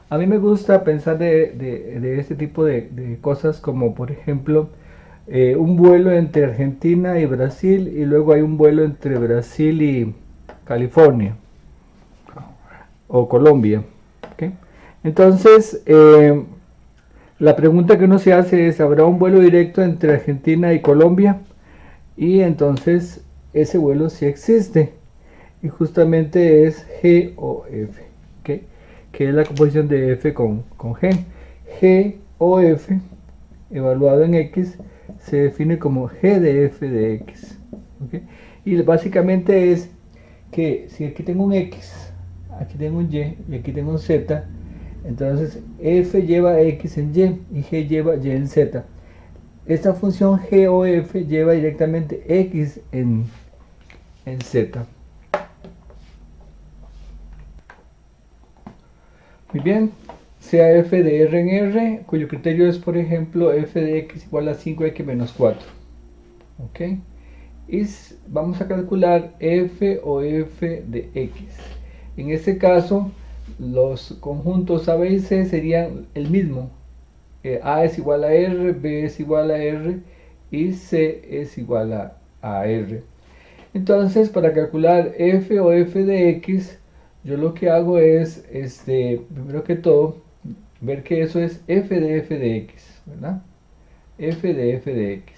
A mí me gusta pensar de este tipo de cosas como, por ejemplo, un vuelo entre Argentina y Brasil, y luego hay un vuelo entre Brasil y California o Colombia. ¿Okay? Entonces, la pregunta que uno se hace es, ¿habrá un vuelo directo entre Argentina y Colombia? Y entonces ese vuelo sí existe, y justamente es G o F, ¿okay? Que es la composición de F con G. G o F evaluado en X se define como G de F de X, ¿okay? Y básicamente es que si aquí tengo un X, aquí tengo un Y y aquí tengo un Z, entonces F lleva X en Y y G lleva Y en Z. Esta función g o f lleva directamente x en z. Muy bien, sea f de r en r, cuyo criterio es, por ejemplo, f de x igual a 5x menos 4. ¿Ok? Y vamos a calcular f o f de x. En este caso, los conjuntos a, b y c serían el mismo. A es igual a R, B es igual a R y C es igual a R. Entonces, para calcular f o f de x, yo lo que hago es, primero que todo, ver que eso es f de x, ¿verdad? F de x.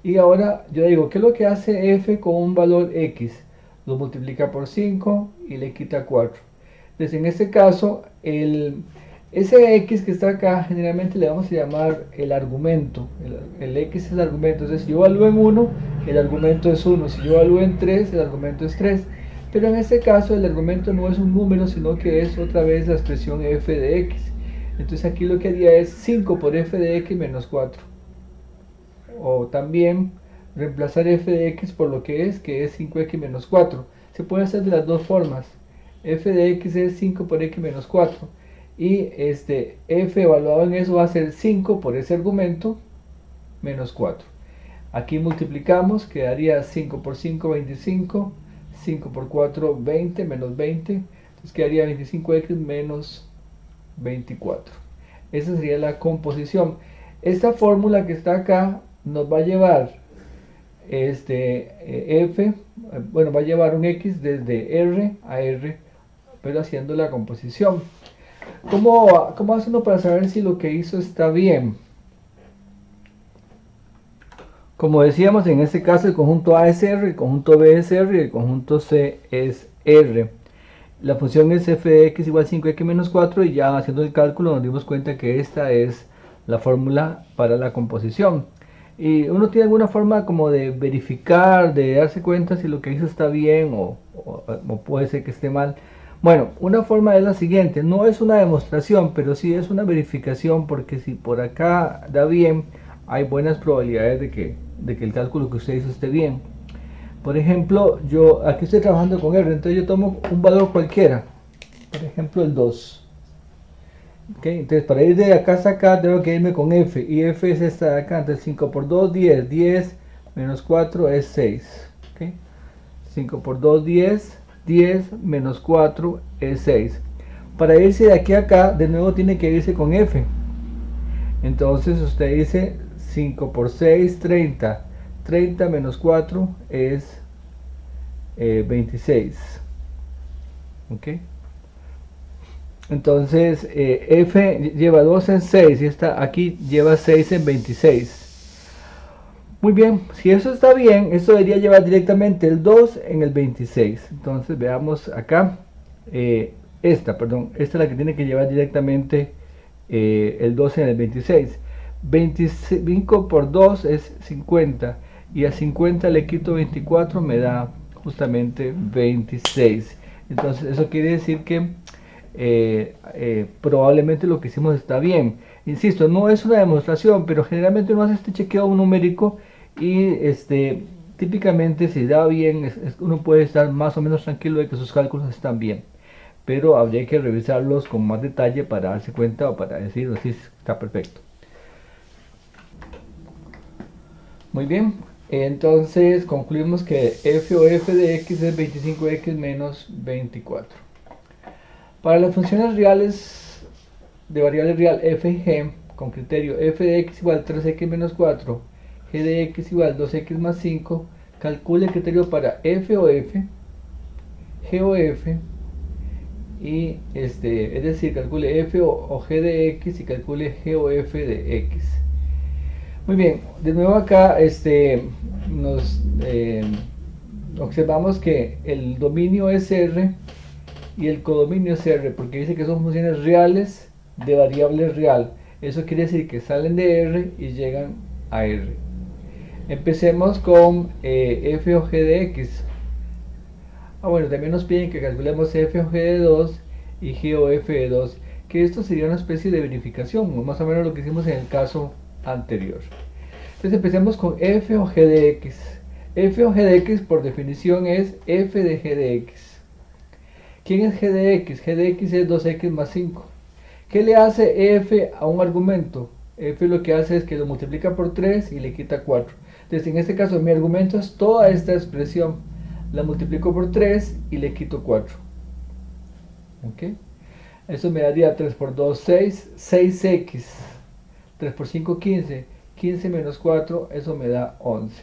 Y ahora yo digo, ¿qué es lo que hace f con un valor x? Lo multiplica por 5 y le quita 4. Entonces, en este caso, ese x que está acá, generalmente le vamos a llamar el argumento. El x es el argumento. Entonces, si yo evalúo en 1, el argumento es 1. Si yo evalúo en 3, el argumento es 3. Pero en este caso, el argumento no es un número, sino que es otra vez la expresión f de x. Entonces, aquí lo que haría es 5 por f de x menos 4. O también reemplazar f de x por lo que es 5x menos 4. Se puede hacer de las dos formas. F de x es 5 por x menos 4. Y f evaluado en eso va a ser 5 por ese argumento menos 4. Aquí multiplicamos, quedaría 5 por 5, 25. 5 por 4, 20, menos 20. Entonces quedaría 25x menos 24. Esa sería la composición. Esta fórmula que está acá nos va a llevar f, bueno, va a llevar un x desde r a r, pero haciendo la composición. ¿Cómo hace uno para saber si lo que hizo está bien? Como decíamos, en este caso el conjunto A es R, el conjunto B es R y el conjunto C es R. La función es f de x igual a 5x menos 4, y ya haciendo el cálculo nos dimos cuenta que esta es la fórmula para la composición. Y uno tiene alguna forma como de verificar, de darse cuenta si lo que hizo está bien o puede ser que esté mal. Bueno, una forma es la siguiente: no es una demostración, pero sí es una verificación, porque si por acá da bien, hay buenas probabilidades de que el cálculo que usted hizo esté bien. Por ejemplo, yo aquí estoy trabajando con R, entonces yo tomo un valor cualquiera, por ejemplo el 2. ¿Okay? Entonces, para ir de acá hasta acá tengo que irme con F, y F es esta de acá. Entonces 5 por 2, 10, 10 menos 4 es 6. ¿Okay? 5 por 2, 10, 10 menos 4 es 6. Para irse de aquí a acá, de nuevo tiene que irse con F. Entonces usted dice 5 por 6, 30. 30 menos 4 es 26. ¿Ok? Entonces f lleva 2 en 6 y esta aquí lleva 6 en 26. Muy bien, si eso está bien, esto debería llevar directamente el 2 en el 26. Entonces veamos acá, esta es la que tiene que llevar directamente el 2 en el 26. 25 por 2 es 50 y a 50 le quito 24, me da justamente 26. Entonces eso quiere decir que probablemente lo que hicimos está bien. Insisto, no es una demostración, pero generalmente uno hace este chequeo numérico y típicamente si da bien, uno puede estar más o menos tranquilo de que sus cálculos están bien, pero habría que revisarlos con más detalle para darse cuenta o para decir si está perfecto. Muy bien, entonces concluimos que f o f de x es 25x menos 24. Para las funciones reales de variable real f y g, con criterio f de x igual 3x menos 4, g de x igual 2x más 5, calcule el criterio para f o f, g o f, y es decir, calcule f o g de x y calcule g o f de x. Muy bien, de nuevo acá nos observamos que el dominio es R y el codominio es R, porque dice que son funciones reales de variable real. Eso quiere decir que salen de R y llegan a R. Empecemos con f o g de x. Bueno, también nos piden que calculemos f o g de 2 y g o f de 2, que esto sería una especie de verificación, más o menos lo que hicimos en el caso anterior. Entonces empecemos con f o g de x. F o g de x por definición es f de g de x. ¿Quién es g de x? G de x es 2x más 5. ¿Qué le hace f a un argumento? F lo que hace es que lo multiplica por 3 y le quita 4. Entonces en este caso mi argumento es toda esta expresión. La multiplico por 3 y le quito 4. ¿Ok? Eso me daría 3 por 2, 6, 6x. 3 por 5, 15. 15 menos 4, eso me da 11.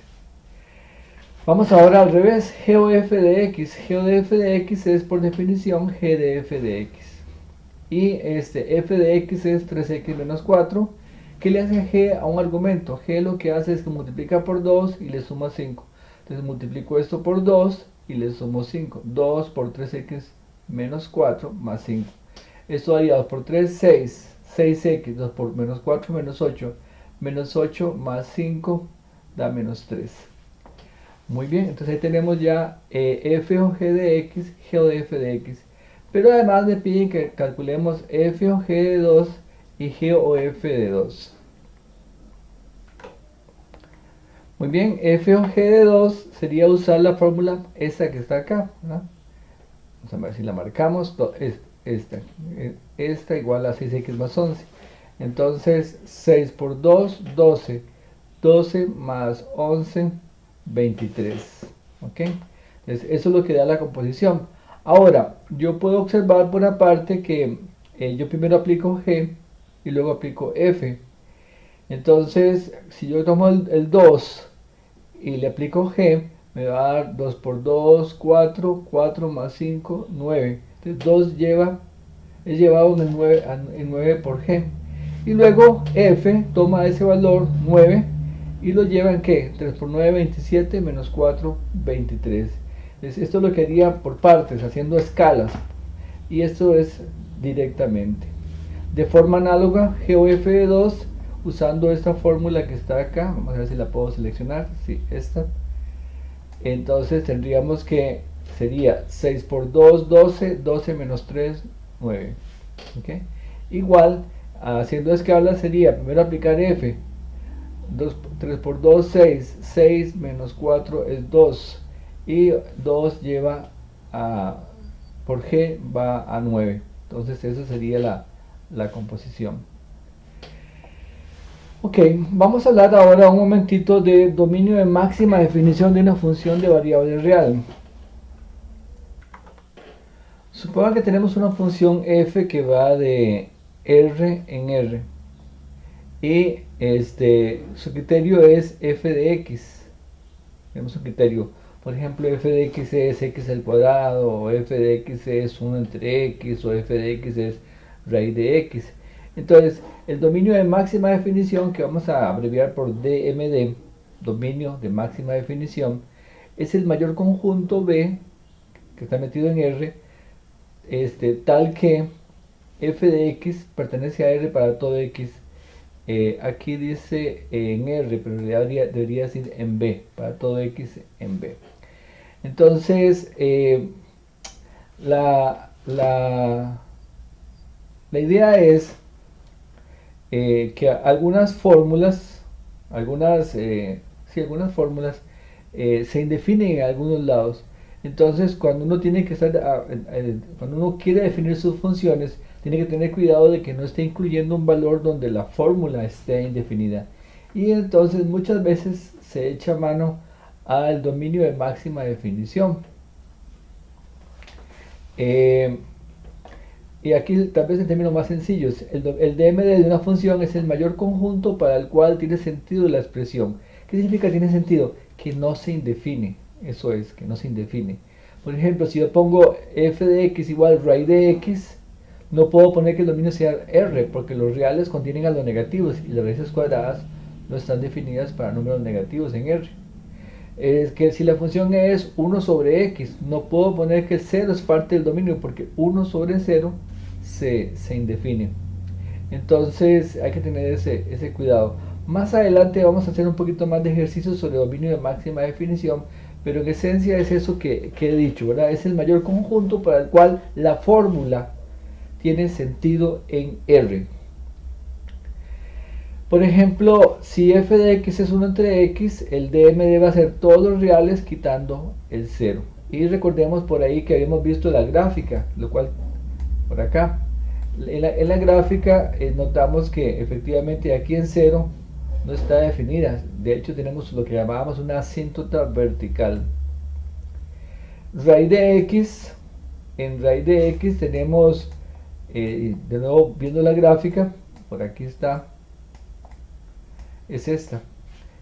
Vamos ahora al revés, g o f de x. G o de f de x es por definición g de f de x. Y f de x es 3x menos 4. ¿Qué le hace g a un argumento? G lo que hace es que multiplica por 2 y le suma 5. Entonces multiplico esto por 2 y le sumo 5. 2 por 3x menos 4 más 5. Esto daría 2 por 3, 6. 6x, 2 por menos 4, menos 8. Menos 8 más 5 da menos 3. Muy bien, entonces ahí tenemos ya f o g de x, g o de f de x. Pero además me piden que calculemos f o g de 2 y g o f de 2. Muy bien, f o g de 2 sería usar la fórmula esta que está acá, ¿verdad? Vamos a ver si la marcamos. Esta igual a 6x más 11. Entonces 6 por 2, 12. 12 más 11, 23. ¿Ok? Entonces eso es lo que da la composición. Ahora, yo puedo observar por aparte que yo primero aplico g y luego aplico f. Entonces, si yo tomo el 2 y le aplico g, me va a dar 2 por 2, 4, 4 más 5, 9. Entonces 2 es llevado en 9 por g. Y luego f toma ese valor 9 y lo lleva en ¿qué? 3 por 9, 27, menos 4, 23. Entonces, esto lo que haría por partes, haciendo escalas. Y esto es directamente. De forma análoga, g o f de 2, usando esta fórmula que está acá, vamos a ver si la puedo seleccionar, sí, esta. Entonces tendríamos que sería 6 por 2, 12, 12 menos 3, 9. ¿Okay? Igual, haciendo escala sería primero aplicar f. 3 por 2, 6. 6 menos 4 es 2. Y 2 lleva por g va a 9. Entonces esa sería la composición. Ok, vamos a hablar ahora un momentito de dominio de máxima definición de una función de variable real. Suponga que tenemos una función f que va de R en R. Y su criterio es f de x. Tenemos un criterio. Por ejemplo, f de x es x al cuadrado, o f de x es 1 entre x, o f de x es raíz de x. Entonces, el dominio de máxima definición, que vamos a abreviar por DMD, dominio de máxima definición, es el mayor conjunto B, que está metido en R, tal que f de x pertenece a R para todo x. Aquí dice en R, pero en realidad debería decir en B, para todo x en B. Entonces, la idea es que algunas fórmulas, algunas fórmulas se indefinen en algunos lados. Entonces, cuando uno tiene que cuando uno quiere definir sus funciones, tiene que tener cuidado de que no esté incluyendo un valor donde la fórmula esté indefinida. Y entonces muchas veces se echa mano al dominio de máxima definición. Y aquí tal vez en términos más sencillos, el DMD de una función es el mayor conjunto para el cual tiene sentido la expresión. ¿Qué significa tiene sentido? Que no se indefine. Eso es, que no se indefine. Por ejemplo, si yo pongo f de x igual raíz de x, no puedo poner que el dominio sea R, porque los reales contienen a los negativos y las raíces cuadradas no están definidas para números negativos en R. Es que si la función es 1 sobre x, no puedo poner que el 0 es parte del dominio, porque 1 sobre 0 se indefine. Entonces hay que tener ese cuidado. Más adelante vamos a hacer un poquito más de ejercicios sobre dominio de máxima definición, pero en esencia es eso que he dicho, ¿verdad? Es el mayor conjunto para el cual la fórmula tiene sentido en R. Por ejemplo, si f de x es 1 entre x, el DMD va a ser todos los reales quitando el 0. Y recordemos por ahí que habíamos visto la gráfica, lo cual por acá. En la gráfica notamos que efectivamente aquí en 0 no está definida. De hecho tenemos lo que llamábamos una asíntota vertical. Raíz de x, en raíz de x tenemos, de nuevo viendo la gráfica, por aquí está, es esta,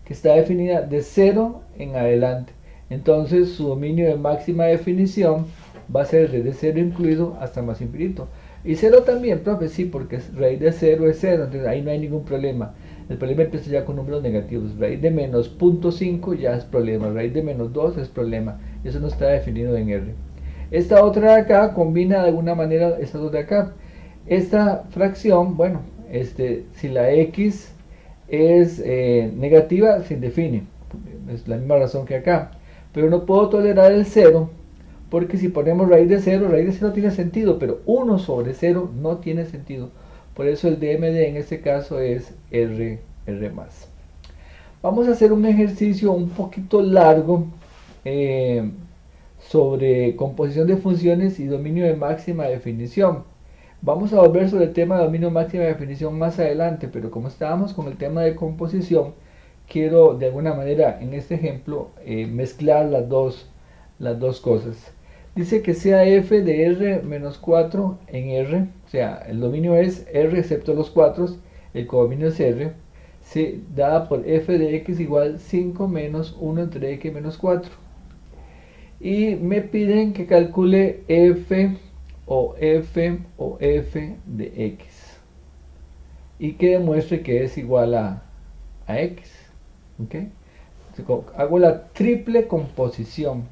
que está definida de 0 en adelante. Entonces su dominio de máxima definición va a ser desde 0 incluido hasta más infinito. Y 0 también, profe, sí, porque raíz de 0 es 0, entonces ahí no hay ningún problema. El problema empieza ya con números negativos. Raíz de menos 0.5 ya es problema, raíz de menos 2 es problema. Eso no está definido en R. Esta otra de acá combina de alguna manera estas dos de acá. Esta fracción, bueno, si la x es negativa, se indefine. Es la misma razón que acá. Pero no puedo tolerar el 0, porque si ponemos raíz de 0 tiene sentido, pero 1 sobre 0 no tiene sentido. Por eso el DMD en este caso es R+. Vamos a hacer un ejercicio un poquito largo sobre composición de funciones y dominio de máxima definición. Vamos a volver sobre el tema de dominio de máxima definición más adelante, pero como estábamos con el tema de composición, quiero de alguna manera en este ejemplo mezclar las dos cosas. Dice que sea f de R menos 4 en R, o sea, el dominio es R excepto los 4, el codominio es R, dada por f de x igual 5 menos 1 entre x menos 4. Y me piden que calcule f o f de x y que demuestre que es igual a x. ¿Okay? Hago la triple composición.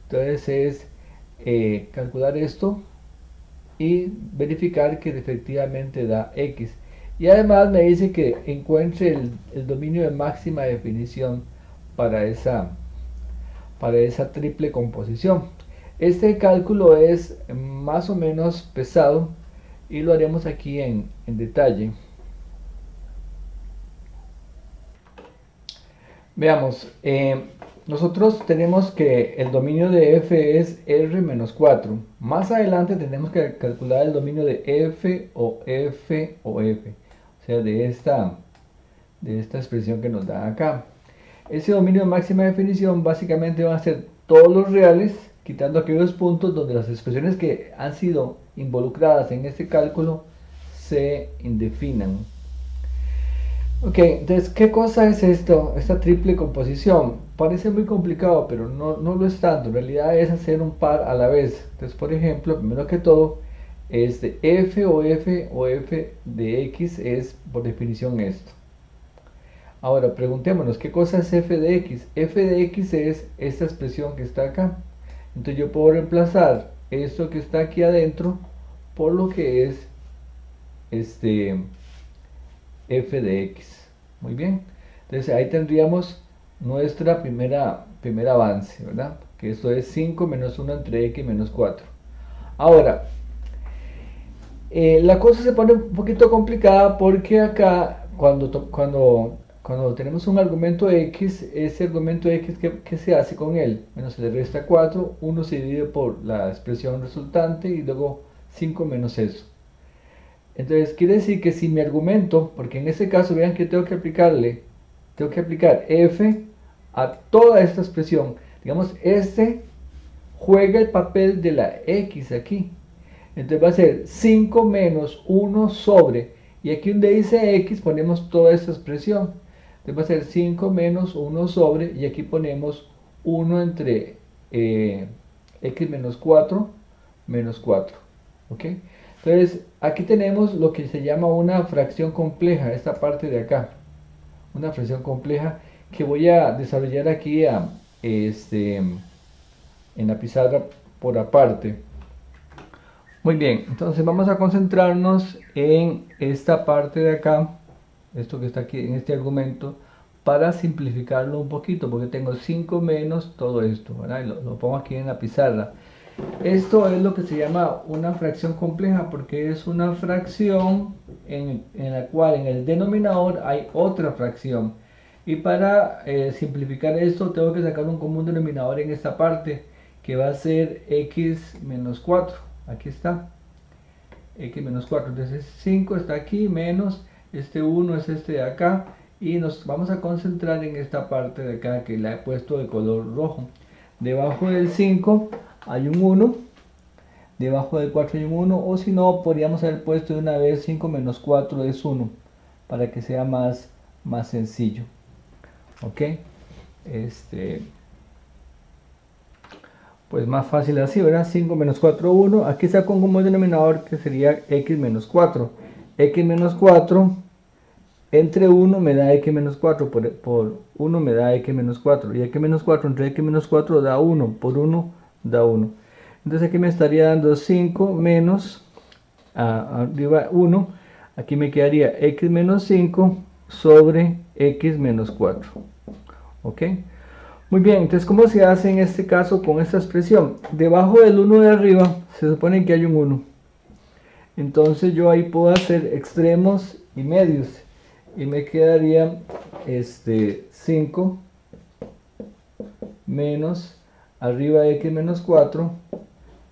Entonces es calcular esto y verificar que efectivamente da x. Y además me dice que encuentre el dominio de máxima definición para esa triple composición. Este cálculo es más o menos pesado y lo haremos aquí en detalle. Veamos, nosotros tenemos que el dominio de f es R menos 4. Más adelante tenemos que calcular el dominio de f o f o f. O sea, de esta expresión que nos da acá. Ese dominio de máxima definición básicamente va a ser todos los reales, quitando aquellos puntos donde las expresiones que han sido involucradas en este cálculo se indefinan. Ok, entonces, ¿qué cosa es esto? Esta triple composición. Parece muy complicado, pero no lo es tanto. En realidad es hacer un par a la vez. Entonces, por ejemplo, primero que todo, f o f de x es por definición esto. Ahora preguntémonos, ¿qué cosa es f de x? F de x es esta expresión que está acá. Entonces yo puedo reemplazar esto que está aquí adentro por lo que es f de x. Muy bien. Entonces ahí tendríamos nuestra primer avance, ¿verdad? Que esto es 5 menos 1 entre x menos 4. Ahora, la cosa se pone un poquito complicada porque acá cuando tenemos un argumento x, ese argumento x, ¿qué se hace con él? Bueno, se le resta 4, 1 se divide por la expresión resultante y luego 5 menos eso. Entonces quiere decir que si mi argumento, porque en este caso vean que tengo que aplicar f a toda esta expresión. Digamos, juega el papel de la x aquí. Entonces va a ser 5 menos 1 sobre, y aquí donde dice x ponemos toda esta expresión. Entonces va a ser 5 menos 1 sobre, y aquí ponemos 1 entre x menos 4 menos 4. ¿Ok? Entonces aquí tenemos lo que se llama una fracción compleja, esta parte de acá. Una fracción compleja que voy a desarrollar aquí en la pizarra por aparte. Muy bien, entonces vamos a concentrarnos en esta parte de acá, esto que está aquí en este argumento, para simplificarlo un poquito, porque tengo 5 menos todo esto, ¿verdad? Y lo pongo aquí en la pizarra. Esto es lo que se llama una fracción compleja, porque es una fracción en la cual en el denominador hay otra fracción. Y para simplificar esto tengo que sacar un común denominador en esta parte, que va a ser x menos 4. Aquí está, x menos 4. Entonces 5 está aquí, menos este 1 es este de acá. Y nos vamos a concentrar en esta parte de acá que la he puesto de color rojo. Debajo del 5 hay un 1, debajo del 4 hay un 1, o si no, podríamos haber puesto de una vez 5 menos 4 es 1, para que sea más sencillo. Ok, pues más fácil así, ¿verdad? 5 menos 4, 1. Aquí saco un común denominador que sería x menos 4. X menos 4 entre 1 me da x menos 4, por 1 me da x menos 4. Y x menos 4 entre x menos 4 da 1, por 1 da 1. Entonces aquí me estaría dando 5 menos, arriba 1. Aquí me quedaría x menos 5 sobre x menos 4. ¿Ok? Muy bien, entonces ¿cómo se hace en este caso con esta expresión? Debajo del 1 de arriba se supone que hay un 1. Entonces yo ahí puedo hacer extremos y medios. Y me quedaría 5 menos, arriba x menos 4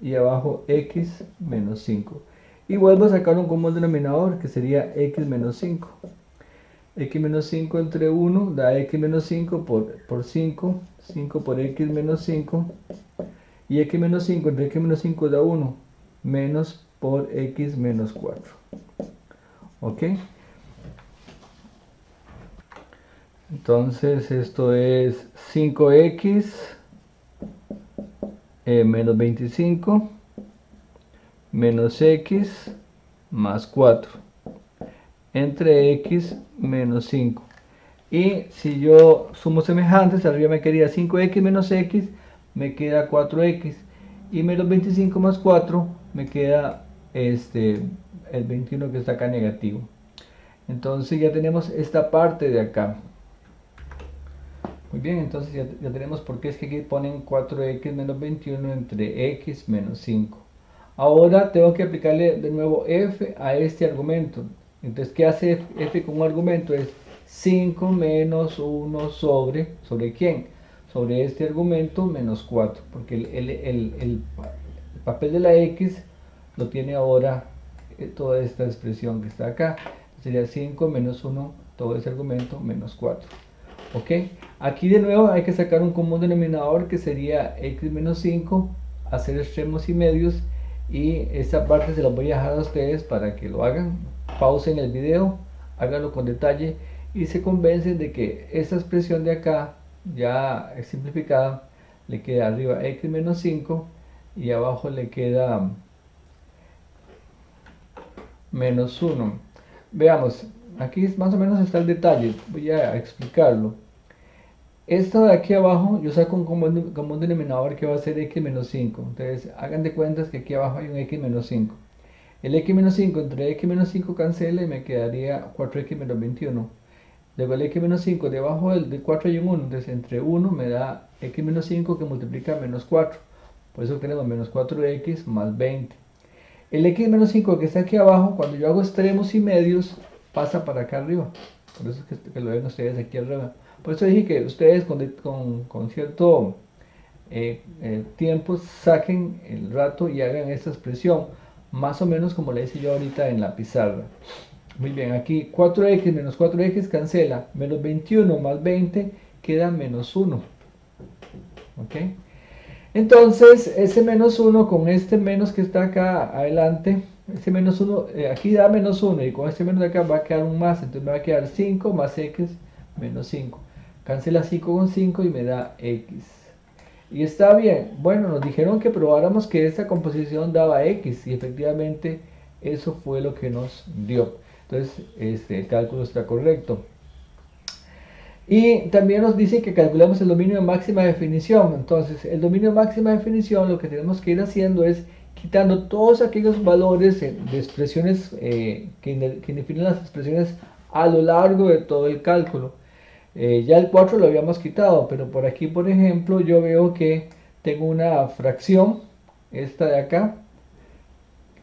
y abajo x menos 5. Y vuelvo a sacar un común denominador que sería x menos 5. X menos 5 entre 1 da x menos 5 por 5, 5 por x menos 5, y x menos 5 entre x menos 5 da 1, menos por x menos 4. ¿Ok? Entonces esto es 5x menos 25 menos x más 4 entre x menos 5. Y si yo sumo semejantes, arriba me quedaría 5x menos x, me queda 4x. Y menos 25 más 4 me queda el 21 que está acá negativo. Entonces ya tenemos esta parte de acá. Muy bien, entonces ya tenemos por qué es que aquí ponen 4x menos 21 entre x menos 5. Ahora tengo que aplicarle de nuevo f a este argumento. Entonces, ¿qué hace f con un argumento? Es 5 menos 1 ¿sobre quién? Sobre este argumento menos 4, porque el papel de la x lo tiene ahora toda esta expresión que está acá. Sería 5 menos 1, todo ese argumento, menos 4. ¿Ok? Aquí de nuevo hay que sacar un común denominador que sería x menos 5, hacer extremos y medios, y esta parte se la voy a dejar a ustedes para que lo hagan. Pausen el video, háganlo con detalle y se convencen de que esta expresión de acá ya es simplificada, le queda arriba x menos 5 y abajo le queda menos 1. Veamos, aquí más o menos está el detalle, voy a explicarlo. Esto de aquí abajo yo saco un común denominador que va a ser x menos 5. Entonces hagan de cuentas que aquí abajo hay un x menos 5. El x menos 5 entre x menos 5 cancela y me quedaría 4x menos 21. Luego el x menos 5 debajo del 4 hay un 1, entonces entre 1 me da x menos 5 que multiplica menos 4. Por eso tenemos menos 4x más 20. El x menos 5 que está aquí abajo, cuando yo hago extremos y medios, pasa para acá arriba. Por eso es que lo ven ustedes aquí arriba. Por eso dije que ustedes con cierto tiempo saquen el rato y hagan esta expresión, más o menos como le hice yo ahorita en la pizarra. Muy bien, aquí 4x menos 4x cancela, menos 21 más 20 queda menos 1. ¿Ok? Entonces, ese menos 1 con este menos que está acá adelante, ese menos 1, aquí da menos 1 y con este menos de acá va a quedar un más, entonces me va a quedar 5 más x menos 5. Cancela 5 con 5 y me da x. Y está bien, bueno, nos dijeron que probáramos que esta composición daba x y efectivamente eso fue lo que nos dio. Entonces, el cálculo está correcto. Y también nos dice que calculemos el dominio de máxima definición. Entonces, el dominio de máxima definición lo que tenemos que ir haciendo es quitando todos aquellos valores de expresiones que definen las expresiones a lo largo de todo el cálculo. Ya el 4 lo habíamos quitado, pero por aquí, por ejemplo, yo veo que tengo una fracción, esta de acá,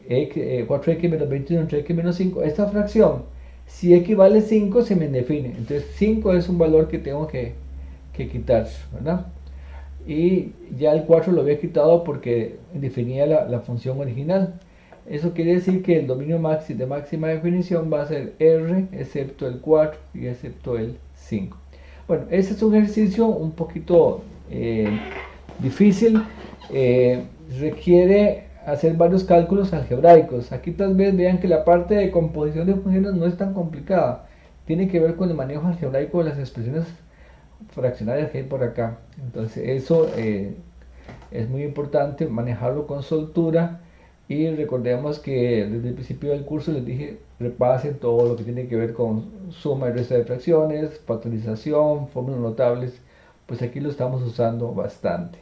4x menos 21 entre x menos 5. Esta fracción, si x vale 5, se me define. Entonces 5 es un valor que tengo que quitar, ¿verdad? Y ya el 4 lo había quitado porque definía la función original. Eso quiere decir que el dominio de máxima definición va a ser R excepto el 4 y excepto el 5. Bueno, este es un ejercicio un poquito difícil. Requiere hacer varios cálculos algebraicos. Aquí tal vez vean que la parte de composición de funciones no es tan complicada. Tiene que ver con el manejo algebraico de las expresiones fraccionarias que hay por acá. Entonces eso es muy importante manejarlo con soltura. Y recordemos que desde el principio del curso les dije repasen todo lo que tiene que ver con suma y resta de fracciones, factorización, fórmulas notables. Pues aquí lo estamos usando bastante.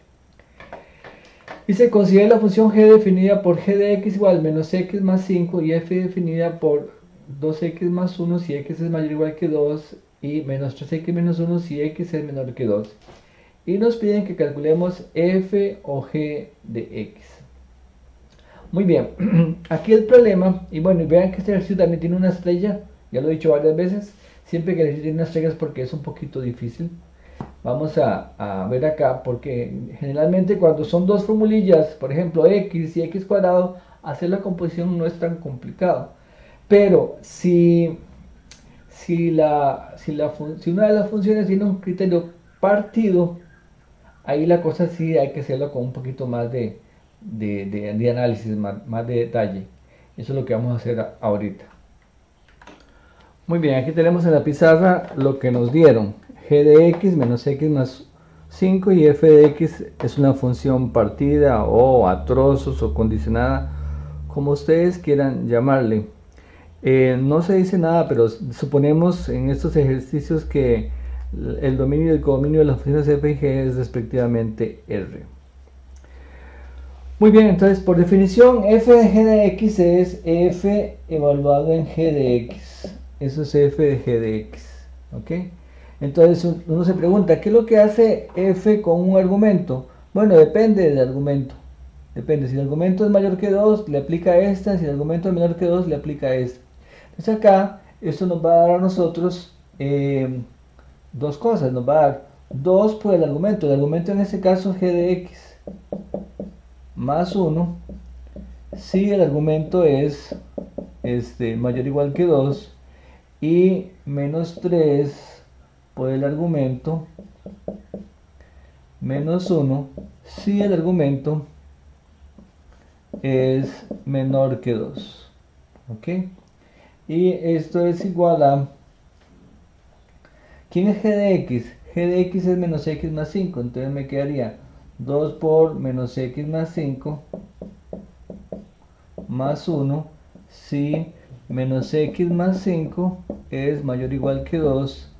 Y se considera la función g definida por g de x igual menos x más 5 y f definida por 2x más 1 si x es mayor o igual que 2 y menos 3x menos 1 si x es menor que 2. Y nos piden que calculemos f o g de x. Muy bien, aquí el problema, y bueno, vean que este ejercicio también tiene una estrella, ya lo he dicho varias veces, siempre que el ejercicio tiene una estrella es porque es un poquito difícil. Vamos a ver acá, porque generalmente cuando son dos formulillas, por ejemplo x y x cuadrado, hacer la composición no es tan complicado. Pero si una de las funciones tiene un criterio partido, ahí la cosa sí hay que hacerlo con un poquito más de análisis, más de detalle. Eso es lo que vamos a hacer ahorita. Muy bien, aquí tenemos en la pizarra lo que nos dieron. G de x menos x más 5 y f de x es una función partida o a trozos o condicionada, como ustedes quieran llamarle. No se dice nada, pero suponemos en estos ejercicios que el dominio y el codominio de las funciones f y g es respectivamente R. Muy bien, entonces por definición f de g de x es f evaluado en g de x. Eso es f de g de x. ¿Ok? Entonces uno se pregunta, ¿qué es lo que hace f con un argumento? Bueno, depende del argumento. Depende, si el argumento es mayor que 2, le aplica esta, si el argumento es menor que 2, le aplica esta. Entonces acá, esto nos va a dar a nosotros dos cosas. Nos va a dar 2 por el argumento. El argumento en este caso es g de x más 1 si el argumento es mayor o igual que 2 y menos 3 por el argumento menos 1 si el argumento es menor que 2. ¿Ok? Y esto es igual a... ¿Quién es g de x? G de x es menos x más 5, entonces me quedaría 2 por menos x más 5 más 1 si menos x más 5 es mayor o igual que 2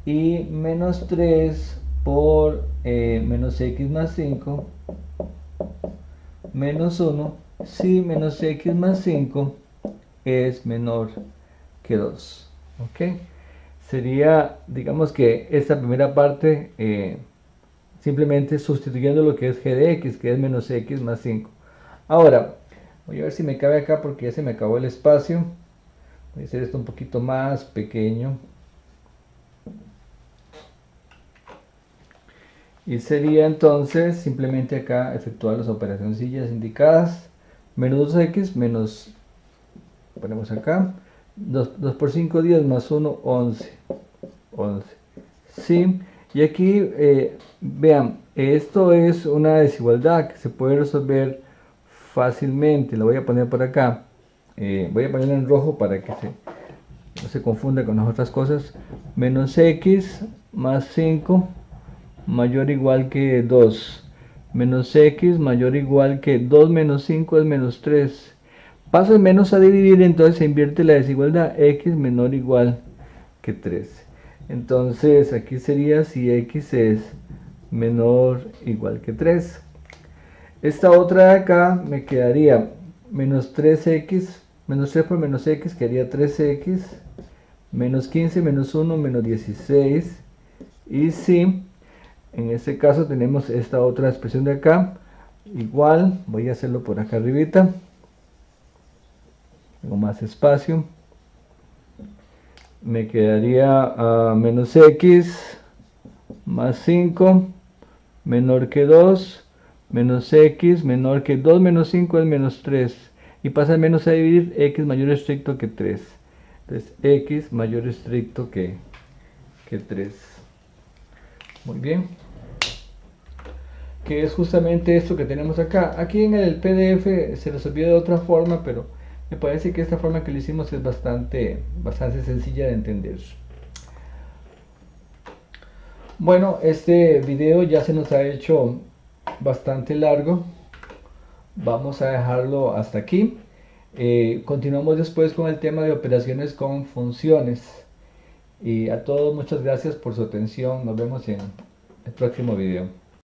y menos 3 por menos x más 5 menos 1 si menos x más 5 es menor que 2. ¿Ok? Sería, digamos que esta primera parte simplemente sustituyendo lo que es g de x, que es menos x más 5. Ahora, voy a ver si me cabe acá porque ya se me acabó el espacio. Voy a hacer esto un poquito más pequeño. Y sería entonces simplemente acá efectuar las operaciones indicadas. Menos 2x menos, ponemos acá, 2 por 5, 10 más 1, 11. 11. Sí, y aquí vean, esto es una desigualdad que se puede resolver fácilmente. Lo voy a poner por acá. Voy a ponerlo en rojo para que no se confunda con las otras cosas. Menos x más 5 mayor o igual que 2. Menos x mayor o igual que 2 menos 5 es menos 3. Paso el menos a dividir, entonces se invierte la desigualdad. X menor o igual que 3. Entonces aquí sería si x es menor o igual que 3. Esta otra de acá me quedaría menos 3x, menos 3 por menos x quedaría 3x, menos 15 menos 1 menos 16. Y si en este caso tenemos esta otra expresión de acá, igual, voy a hacerlo por acá arribita, tengo más espacio, me quedaría menos x más 5 menor que 2, menos x menor que 2 menos 5 es menos 3, y pasa el menos a dividir, x mayor estricto que 3, entonces x mayor estricto que 3. Muy bien, que es justamente esto que tenemos acá. Aquí en el PDF se resolvió de otra forma, pero me parece que esta forma que lo hicimos es bastante sencilla de entender. Bueno, este video ya se nos ha hecho bastante largo. Vamos a dejarlo hasta aquí. Continuamos después con el tema de operaciones con funciones. Y a todos muchas gracias por su atención. Nos vemos en el próximo video.